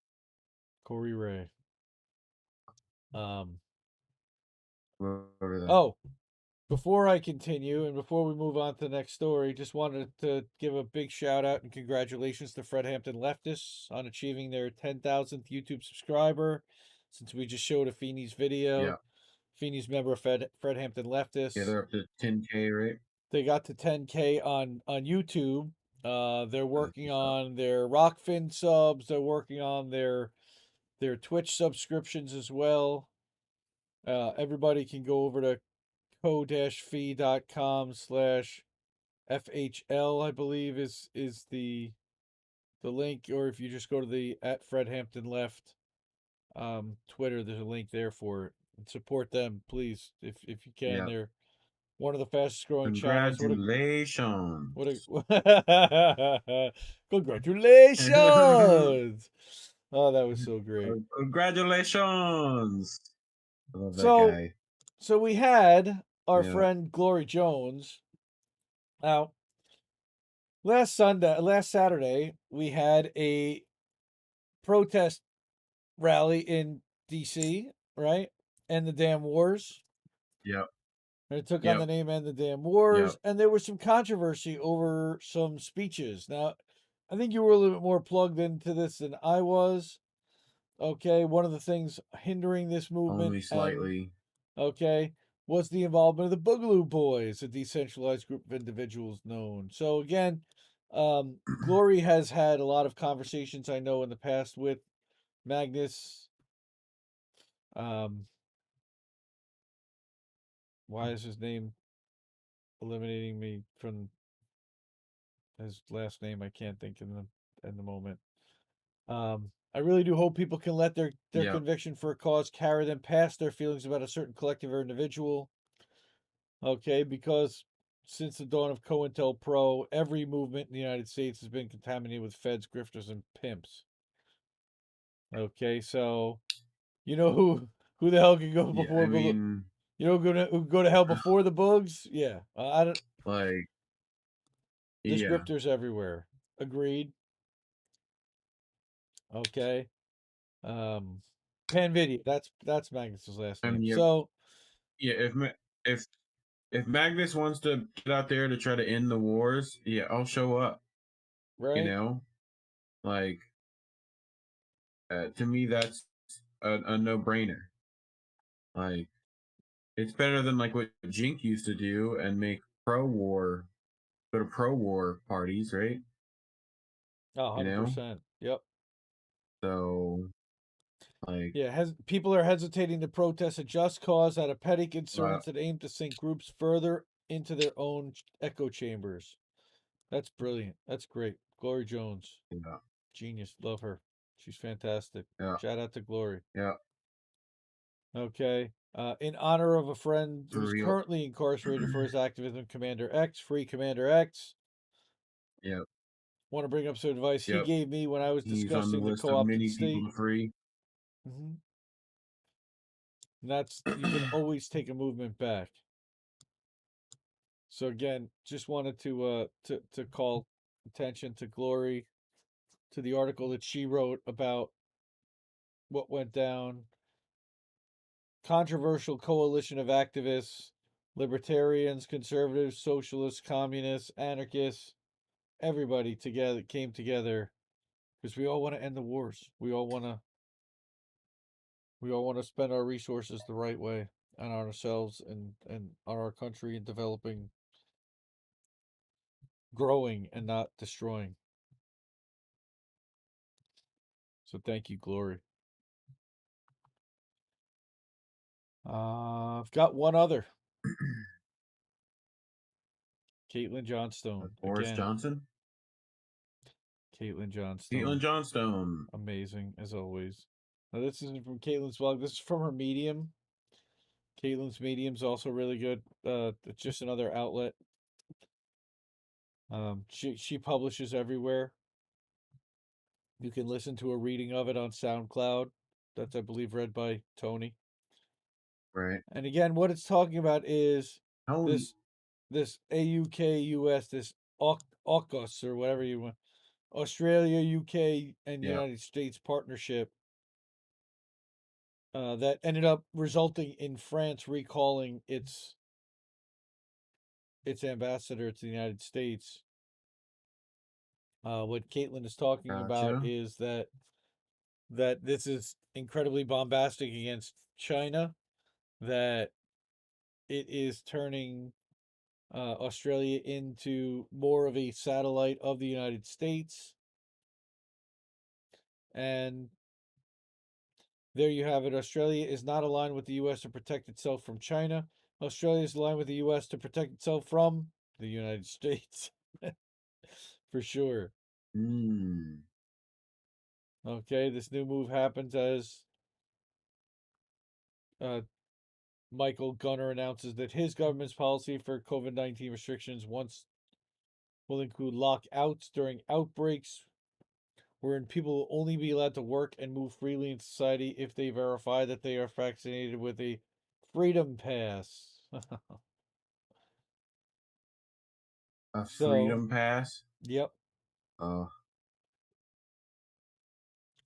Corey Ray. Whatever that. Oh, before I continue and before we move on to the next story, just wanted to give a big shout out and congratulations to Fred Hampton Leftists on achieving their 10,000th YouTube subscriber. Since we just showed a Feeney's video, Yeah. Feeney's member of Fred Hampton Leftists. Yeah, they're up to 10K, right? They got to 10K on YouTube. They're working what's up. on their Rockfin subs. They're working on their Twitch subscriptions as well. Everybody can go over to co-fi.com/FHL, I believe is the link, or if you just go to the at Fred Hampton Left Twitter, there's a link there for it. And support them, please, if you can. Yeah. They're one of the fastest growing channels. Congratulations. Congratulations! Oh, that was so great. Congratulations. I love that So, guy. so we had our Yeah. friend Glory Jones. Now, last Saturday, we had a protest rally in DC, right? End the damn wars. Yep. And it took on Yep. the name End the Damn Wars. Yep. And there was some controversy over some speeches. Now, I think you were a little bit more plugged into this than I was. Okay, one of the things hindering this movement, Only slightly. okay, was the involvement of the Boogaloo Boys, a decentralized group of individuals known. So again, Glory has had a lot of conversations, I know, in the past with Magnus. Why is his name eliminating me from his last name? I can't think in the moment. I really do hope people can let their Yep. conviction for a cause carry them past their feelings about a certain collective or individual. Okay, because since the dawn of COINTELPRO, every movement in the United States has been contaminated with feds, grifters, and pimps. Okay, so you know who the hell can go Yeah, before I mean, you know who go to hell before the bugs? Yeah, I don't. like, There's yeah. grifters everywhere. Agreed. Okay. Panvidia. That's Magnus's last name. Yeah, So yeah. If Magnus wants to get out there to try to end the wars, yeah, I'll show up. Right? You know, like to me, that's a no-brainer. Like, it's better than like what Jink used to do and make go to pro-war parties, right? Oh, You know, 100%. Yep. so like, Yeah, people are hesitating to protest a just cause out of petty uh, concerns that aim to sink groups further into their own echo chambers. That's brilliant. That's great. Glory Jones. yeah, Genius. Love her. She's fantastic. yeah, Shout out to Glory. yeah, Okay. In honor of a friend for who's real. currently incarcerated for his activism, Commander X, free Commander X. Yep, Want to bring up some advice he yep. gave me when I was He's on the discussing the list of co-opted many people state. to free. And that's, you can always take a movement back. So again, just wanted to call attention to Glory, to the article that she wrote about what went down. Controversial coalition of activists, libertarians, conservatives, socialists, communists, anarchists, everybody together came together because we all want to end the wars. We all want to spend our resources the right way on ourselves and on our country and developing, growing and not destroying. So thank you, Glory. I've got one other. Caitlin Johnstone. Boris Again, Johnson, Caitlin Caitlin Johnstone. Johnstone. Amazing, as always. Now, this isn't from Caitlin's blog. This is from her Medium. Caitlin's Medium's also really good. It's just another outlet. She publishes everywhere. You can listen to a reading of it on SoundCloud. That's, I believe, read by Tony. Right. And again, what it's talking about is Tony. this AUKUS, this AUKUS or whatever you want, Australia, UK, and Yeah. United States partnership that ended up resulting in France recalling its ambassador to the United States. What Caitlin is talking about Gotcha. is that this is incredibly bombastic against China, that it is turning Australia into more of a satellite of the United States. And there you have it. Australia is not aligned with the U.S. to protect itself from China. Australia is aligned with the U.S. to protect itself from the United States. For sure. Okay, this new move happens as Michael Gunner announces that his government's policy for COVID-19 restrictions will include lockouts during outbreaks, wherein people will only be allowed to work and move freely in society if they verify that they are vaccinated with a freedom pass. A So, freedom pass. yep.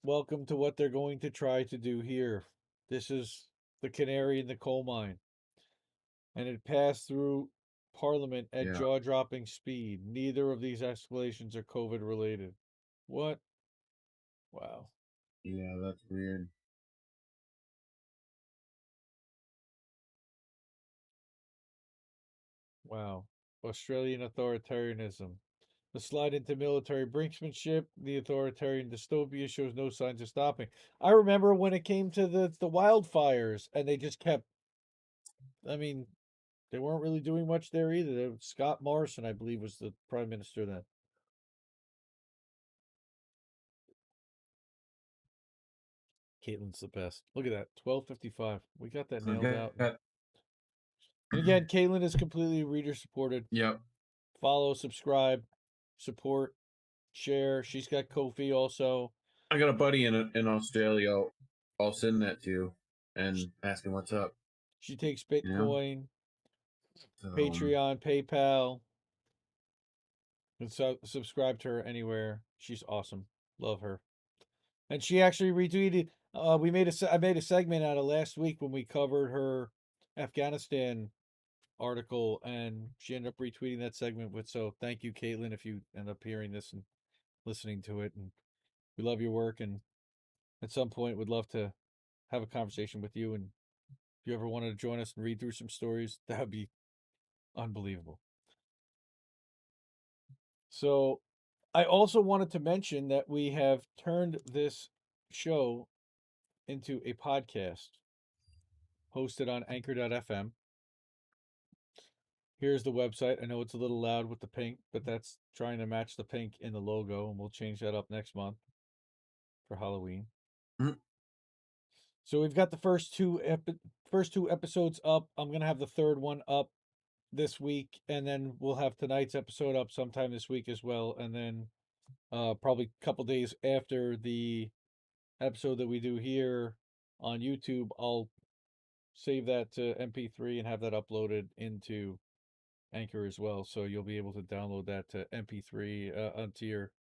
Welcome to what they're going to try to do here. This is the canary in the coal mine. And it passed through Parliament at Yeah. jaw-dropping speed. Neither of these escalations are COVID related. What? Wow. Yeah, that's weird. Wow. Australian authoritarianism. The slide into military brinksmanship, the authoritarian dystopia shows no signs of stopping. I remember when it came to the wildfires, and they just kept, I mean, they weren't really doing much there either. Scott Morrison, I believe, was the prime minister then. Caitlin's the best. Look at that. 12:55. We got that nailed out. And again, Caitlin is completely reader supported. Yep. Follow, subscribe, support, share. She's got Ko-fi also. I got a buddy in Australia. I'll send that to and ask him what's up. She takes Bitcoin, So, Patreon, PayPal. And so subscribe to her anywhere. She's awesome. Love her. And she actually retweeted. I made a segment out of last week when we covered her Afghanistan article, and she ended up retweeting that segment with. So thank you, Caitlin, if you end up hearing this and listening to it, and we love your work. And at some point, would love to have a conversation with you. And if you ever wanted to join us and read through some stories, that would be unbelievable. So, I also wanted to mention that we have turned this show into a podcast hosted on anchor.fm. Here's the website. I know it's a little loud with the pink, but that's trying to match the pink in the logo, and we'll change that up next month for Halloween. Mhm. So we've got the first two episodes up. I'm gonna have the third one up this week, and then we'll have tonight's episode up sometime this week as well, and then probably a couple days after the episode that we do here on YouTube, I'll save that to MP3 and have that uploaded into Anchor as well. So you'll be able to download that to MP3 onto your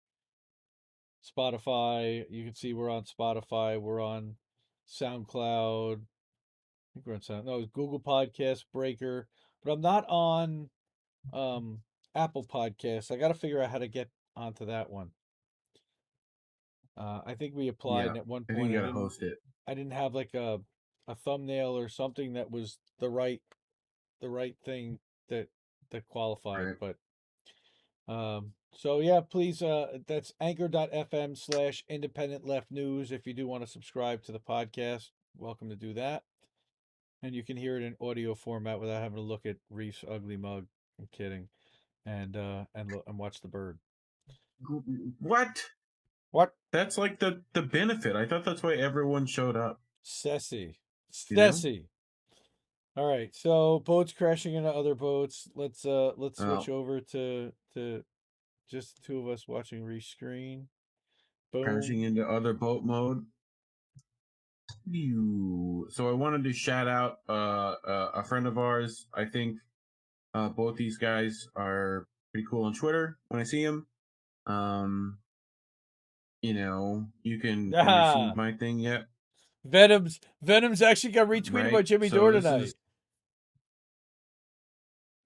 Spotify. You can see we're on Spotify. We're on SoundCloud. I think we're on Google Podcast, Breaker, but I'm not on Apple Podcasts. I got to figure out how to get onto that one. I think we applied, Yeah, and at one I think point you gotta host it. I didn't have like a thumbnail or something that was the right thing that qualified. Right. But so yeah, please that's anchor.fm/independent left news. If you do want to subscribe to the podcast, welcome to do that. And you can hear it in audio format without having to look at Reef's ugly mug. I'm kidding. And watch the bird. What? What? That's like the benefit. I thought that's why everyone showed up. Sassy. You know? Sassy. All right. So boats crashing into other boats. Let's switch over to just the two of us watching Reef's screen. Boom. Crashing into other boat mode. So I wanted to shout out a friend of ours. I think both these guys are pretty cool on Twitter when I see them. You can. Have you seen my thing yet? Venom's actually got retweeted by Jimmy Dore tonight.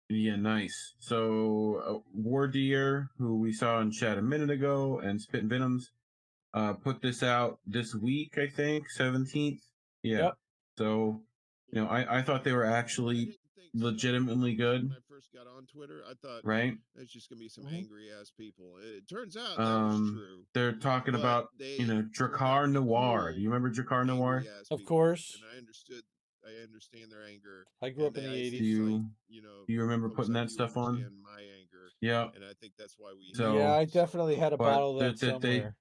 Yeah, nice. So War Deer, who we saw in chat a minute ago, and Spit and Venoms, put this out this week, I think, 17th. Yeah. Yep. So, I thought they were actually legitimately good. When I first got on Twitter, I thought, right? It's just gonna be some angry ass people. It turns out that was true. They're talking But about, they Drakkar Noir. Do you remember Drakkar Noir? angry-ass Of people, course. and I understand their anger. I grew up And in the the ISIS, 80s. Do you remember folks putting like that you stuff on? understand my anger. Yeah. And I think that's why we. So- Yeah, I definitely had a but bottle of that they- somewhere.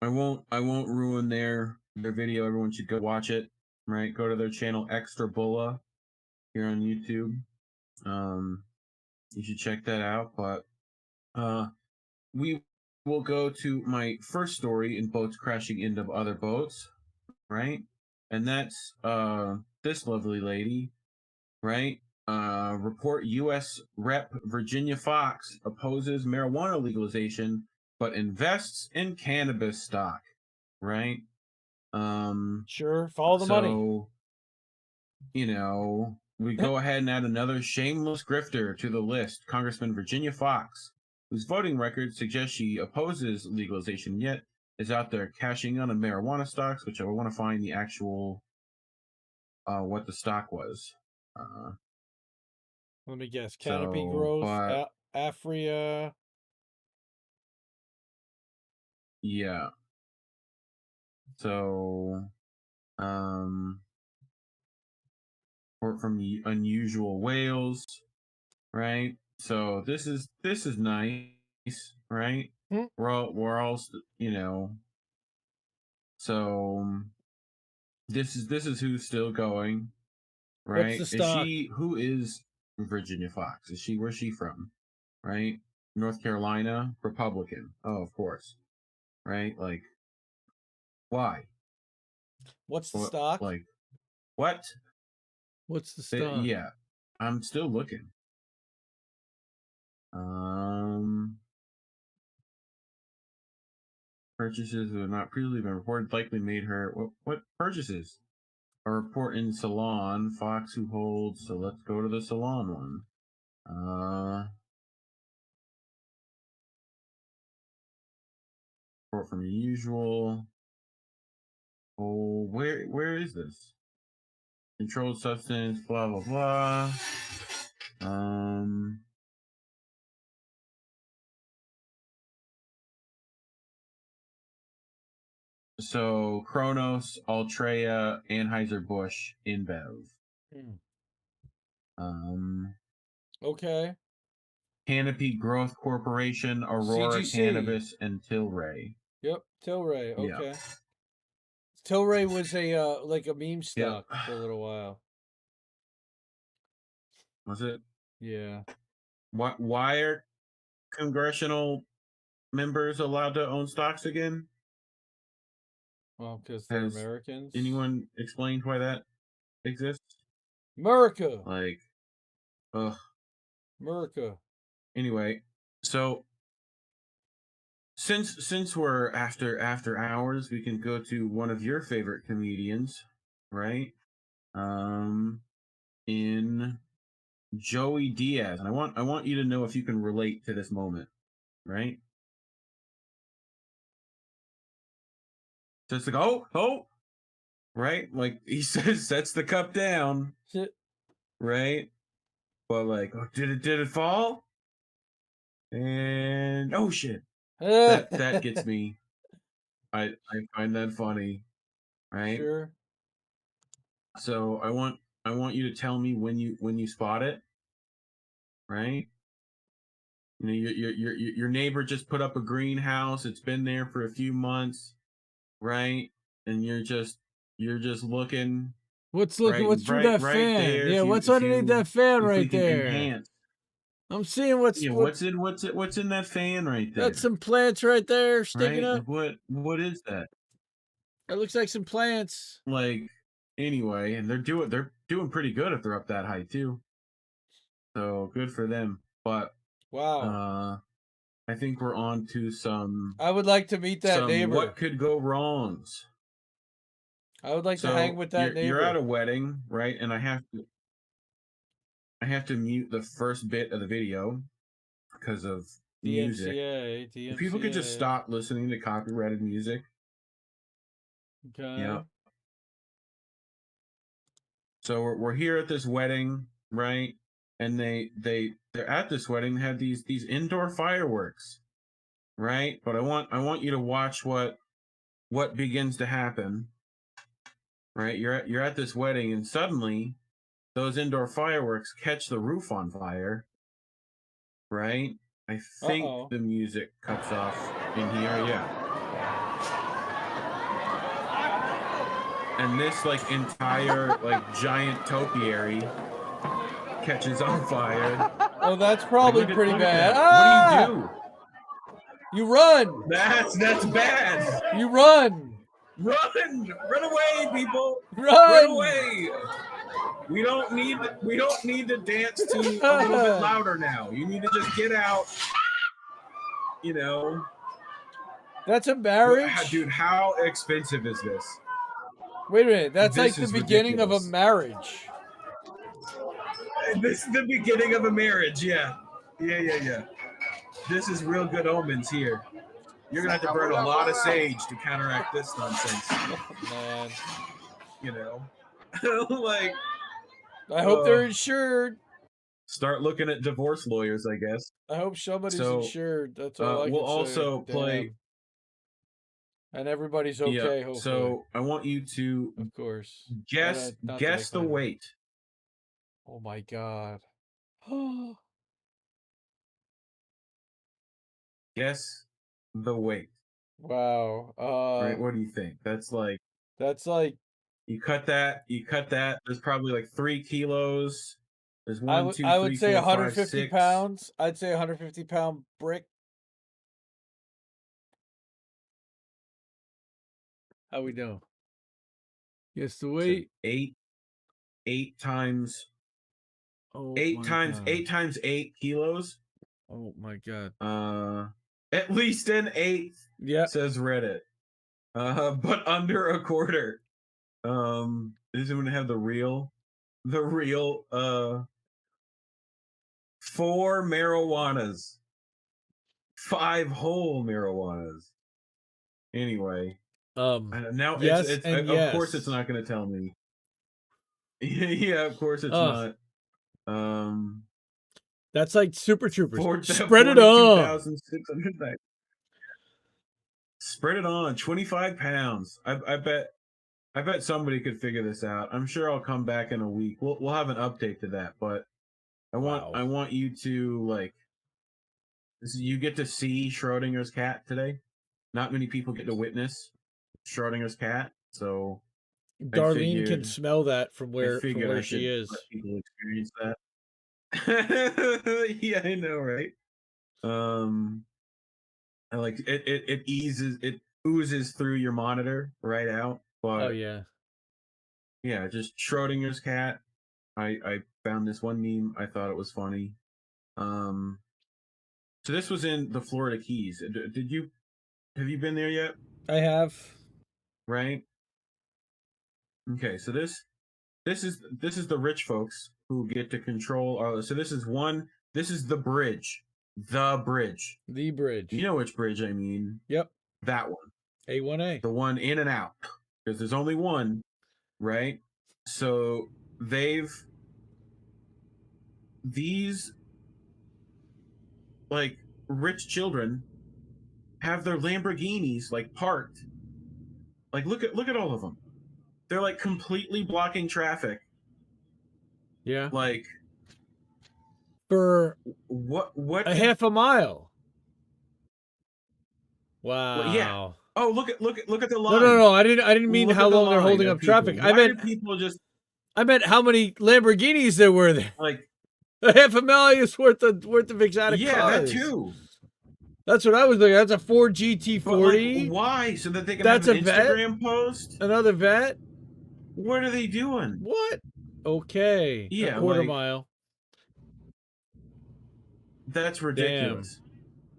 I won't ruin their video. Everyone should go watch it. Right? Go to their channel Extra Bulla here on YouTube. You should check that out. But we will go to my first story in boats crashing into other boats, right? And that's this lovely lady, right? Report U.S. Rep. Virginia Fox opposes marijuana legalization but invests in cannabis stock, right? Sure, follow the money. So, we go ahead and add another shameless grifter to the list, Congressman Virginia Fox, whose voting record suggests she opposes legalization yet is out there cashing in on marijuana stocks, which I want to find the actual what the stock was. Let me guess. Canopy So, growth, but- Afria. Yeah. So, report from Unusual Whales, right? So this is nice, right? Hmm. We're all So this is who's still going, right? What's the stock? Who is Virginia Fox? Where's she from? Right? North Carolina, Republican. Oh, of course. Right? Like, why? What's the stock? Like, what? What's the stock? Yeah, I'm still looking. Purchases that have not previously been reported likely made her what purchases? A report in Salon, Fox who holds, so let's go to the Salon one. short from usual. Oh, where is this? Controlled substance, blah blah blah. So Kronos, Altrea, Anheuser-Busch, InBev. Okay. Canopy Growth Corporation, Aurora CGC. Cannabis, and Tilray. Yep. Tilray. Yeah. Okay. Tilray was a like a meme stock Yep. for a little while. Was it? Yeah. Why are congressional members allowed to own stocks again? Well, because they're Has Americans. anyone explained why that exists? America. Like, ugh. America. Anyway, so since we're after hours, we can go to one of your favorite comedians, right? In Joey Diaz, and I want you to know if you can relate to this moment, right? So it's like, oh, right? Like he says, sets the cup down, right? But like, oh, did it fall? And oh shit, that gets me. I find that funny, right? Sure. So I want you to tell me when you spot it, right? You know, your neighbor just put up a greenhouse. It's been there for a few months, right? And you're just looking. What's looking? Right, What's through that right fan? there. Yeah, If what's you, underneath that fan if we right can there? enhance. I'm seeing what's Yeah, what's in that fan right there? That's some plants right there sticking right? up. Like what is that? That looks like some plants. Like anyway, and they're doing pretty good if they're up that high too. So good for them. But wow, I think we're on to some. I would like to meet that neighbor. What could go wrongs? I would like to hang with that neighbor. You're at a wedding, right? And I have to mute the first bit of the video because of music. DMCA. If people could just stop listening to copyrighted music. Okay. Yeah. So we're here at this wedding, right? And they're at this wedding, have these indoor fireworks, right? But I want you to watch what begins to happen. Right? You're at this wedding and suddenly those indoor fireworks catch the roof on fire. Right? I think the music cuts off in here, yeah. And this like entire like giant topiary catches on fire. Oh, that's probably Like, pretty look bad. at that. Ah! What do you do? You run. That's bad. You run. Run away, people. Run away. We don't need to dance to a little bit louder now. You need to just get out. You know. That's a marriage? Dude, how expensive is this? Wait a minute. That's This like the is beginning ridiculous. of a marriage. This is the beginning of a marriage, yeah. Yeah. This is real good omens here. You're gonna have to burn a lot of sage to counteract this nonsense. Man. You know? Like I hope they're insured. Start looking at divorce lawyers, I guess. I hope somebody's insured. That's all I can say. We'll also play. And everybody's okay, hopefully. So I want you to, of course, guess the weight. Oh my god. Guess the weight. Wow. Right? What do you think? That's like you cut that. There's probably like 3 kilos. There's one, two, I three, would say 4, 5, 150 6. pounds. I'd say 150 pound brick. How we doing? Guess the weight. So 8 times. Oh, 8 times God. 8 times 8 kilos. Oh my god. At least an eighth. Yeah. Says Reddit. But under a quarter. This is gonna have the real 4 marijuanas. 5 whole marijuanas. Anyway, now yes, it's and of course it's yes. not going to tell me. Yeah, of course it's Ugh. not. That's like Super Troopers. 4, Spread it on. 42,600. Spread it on. 25 pounds. I bet somebody could figure this out. I'm sure I'll come back in a week. We'll have an update to that, but I want you to like you get to see Schrodinger's cat today. Not many people get to witness Schrodinger's cat, so Darlene can smell that from I where figured I she should is. let people experience that. Yeah, I know, right? I like it oozes through your monitor right out. But Oh yeah. yeah, just Schrodinger's cat. I found this one meme. I thought it was funny. So this was in the Florida Keys. Have you been there yet? I have. Right. Okay. So this is the rich folks who get to control. So this is the bridge. The bridge. The bridge. You know which bridge I mean. Yep. That one. A1A. The one in and out. Because there's only one, right? So these like rich children have their Lamborghinis like parked. Like look at all of them. They're like completely blocking traffic. Yeah. Like for what a half a mile. Wow. Well, yeah. Oh, look at the line. No. I didn't mean how long they're holding up traffic. Why do people just? I meant how many Lamborghinis there were there. Like a half a million worth of exotic cars. Yeah, that too. That's what I was looking at. That's a Ford GT40. Like, why? So that they can have an Instagram post? Another vet? What are they doing? What? Okay. Yeah, a quarter mile. That's ridiculous. Damn.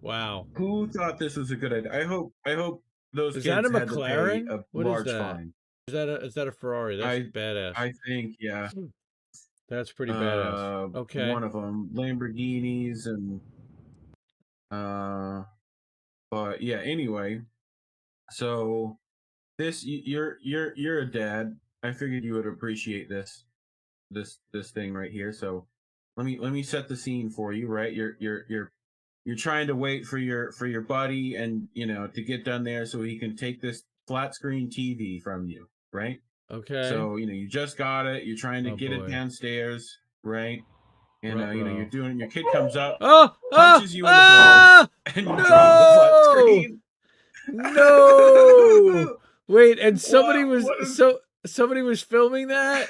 Wow. Who thought this was a good idea? I hope those kids that a had McLaren? to pay a what large is that? fine. Is that a Ferrari? That's badass. I think, yeah. That's pretty badass. Okay. One of them, Lamborghinis and but yeah, anyway. So this you're a dad. I figured you would appreciate this thing right here. So let me set the scene for you, right? You're trying to wait for your buddy and to get done there so he can take this flat screen TV from you, right? Okay. So you just got it. You're trying to get it downstairs, right? And you're doing it. Your kid comes up, punches you in the balls, and you drop the flat screen. No. Wait, and somebody somebody was filming that?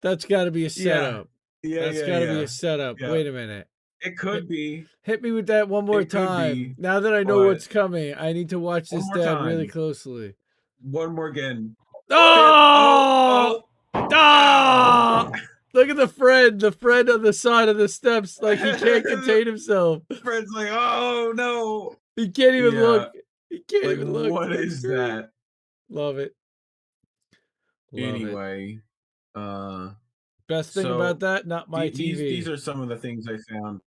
That's got to be a setup. That's got to be a setup. Yeah. Wait a minute. It could be. Hit me with that one more time. Now that I know what's coming, I need to watch this dad really closely. One more again. Oh! Look at the friend on the side of the steps, like he can't contain himself. Fred's like, oh no. He can't even look. He can't even look. What is that? Love it. Anyway, best thing about that, not my TV. These are some of the things I found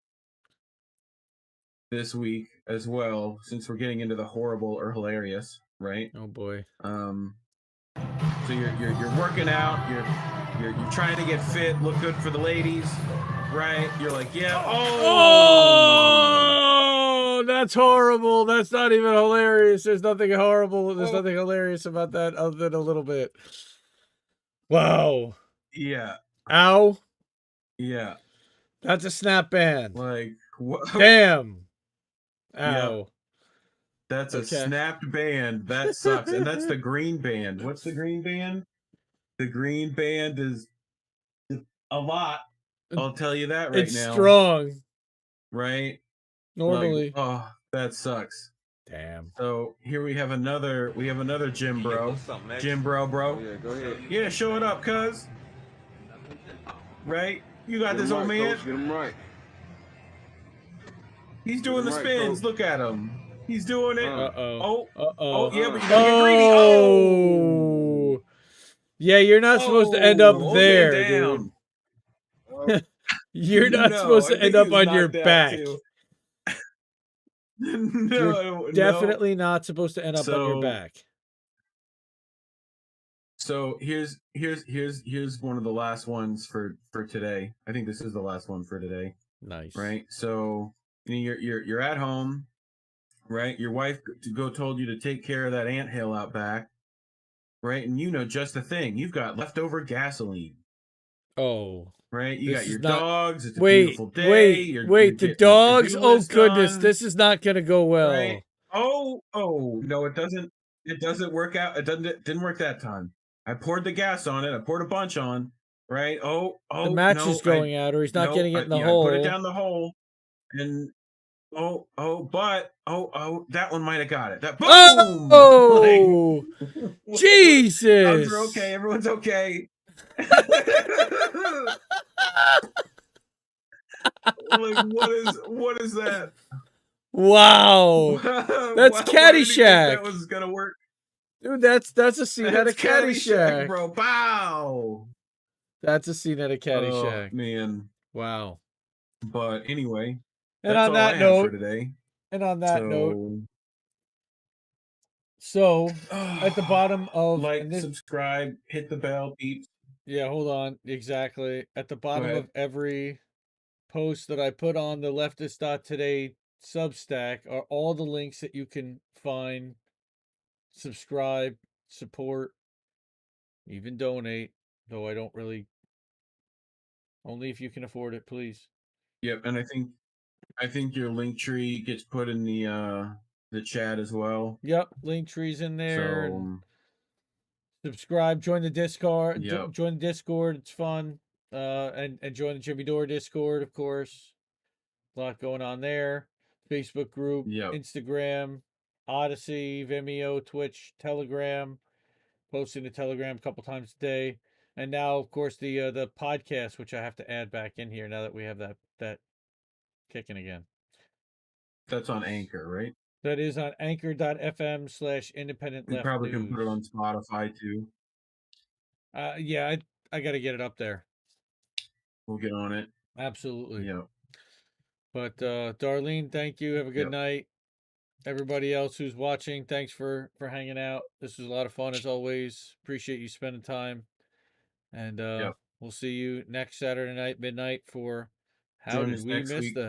this week as well, since we're getting into the horrible or hilarious, right? Oh boy. So you're working out, you're trying to get fit, look good for the ladies, right? You're like, yeah, oh, that's horrible. That's not even hilarious. There's nothing horrible. There's nothing hilarious about that other than a little bit. Wow. Yeah. Ow. Yeah. That's a snap band. Like, what? Damn. Ow. Yeah. That's a snapped band. That sucks. And that's the green band. What's the green band? The green band is a lot. I'll tell you that right now. It's strong. Right? Normally. Like, oh, that sucks. Damn. So here we have another gym bro. Gym bro. Oh, yeah, go ahead. Yeah, show it up, cuz. Right? You got this, old man. Coach, get him right. He's doing the spins. Look at him. He's doing it. Oh, yeah, but you gotta get greedy. Oh. Yeah, you're not supposed to end up there, dude. You're not supposed to end up on your back. No, Definitely not supposed to end up on your So- back. So here's one of the last ones for today. I think this is the last one for today. Nice. Right. So you're at home, right? Your wife told you to take care of that anthill out back, right? And you know just the thing. You've got leftover gasoline. Oh. Right, you This got your is not- dogs. It's a Wait, beautiful day. wait, You're the getting dogs. to-do Oh list goodness, done, this is not gonna go well. right? Oh no, it doesn't. It doesn't work out. It didn't work that time. I poured the gas on it. I poured a bunch on. Right. Oh, The match no, is going out, or he's not getting it in the I hole. put it down the hole, and but that one might have got it. That boom! Oh, Jesus! Dogs are okay. Everyone's okay. Like what is that? Wow, that's Why did he think Caddyshack. that was gonna work, dude. That's a scene out of Caddyshack, bro. Bow. That's a scene out of Caddyshack. Oh man. Wow. But anyway, And that's on all I that have note, for today. So at the bottom of like, subscribe, hit the bell, beep. Yeah, hold on. Exactly. At the bottom ahead. of every post that I put on the Leftist.today Substack are all the links that you can find, subscribe, support, even donate, though I don't really, only if you can afford it, please. Yep, and I think your LinkTree gets put in the chat as well. Yep, LinkTree's in there. So And subscribe, join the Discord. Yep. Join the Discord. It's fun. And join the Jimmy Dore Discord, of course. A lot going on there. Facebook group, Yep. Instagram, Odyssey, Vimeo, Twitch, Telegram. Posting to Telegram a couple times a day. And now, of course, the podcast, which I have to add back in here now that we have that kicking again. That's on Anchor, right? That is on anchor.fm/independent We left probably news. can put it on Spotify too. Yeah, I got to get it up there. We'll get on it. Absolutely. Yep. But Darlene, thank you. Have a good Yep. night. Everybody else who's watching, thanks for hanging out. This was a lot of fun as always. Appreciate you spending time. And Yep. we'll see you next Saturday night, midnight, for How Join Did us We next Miss week. the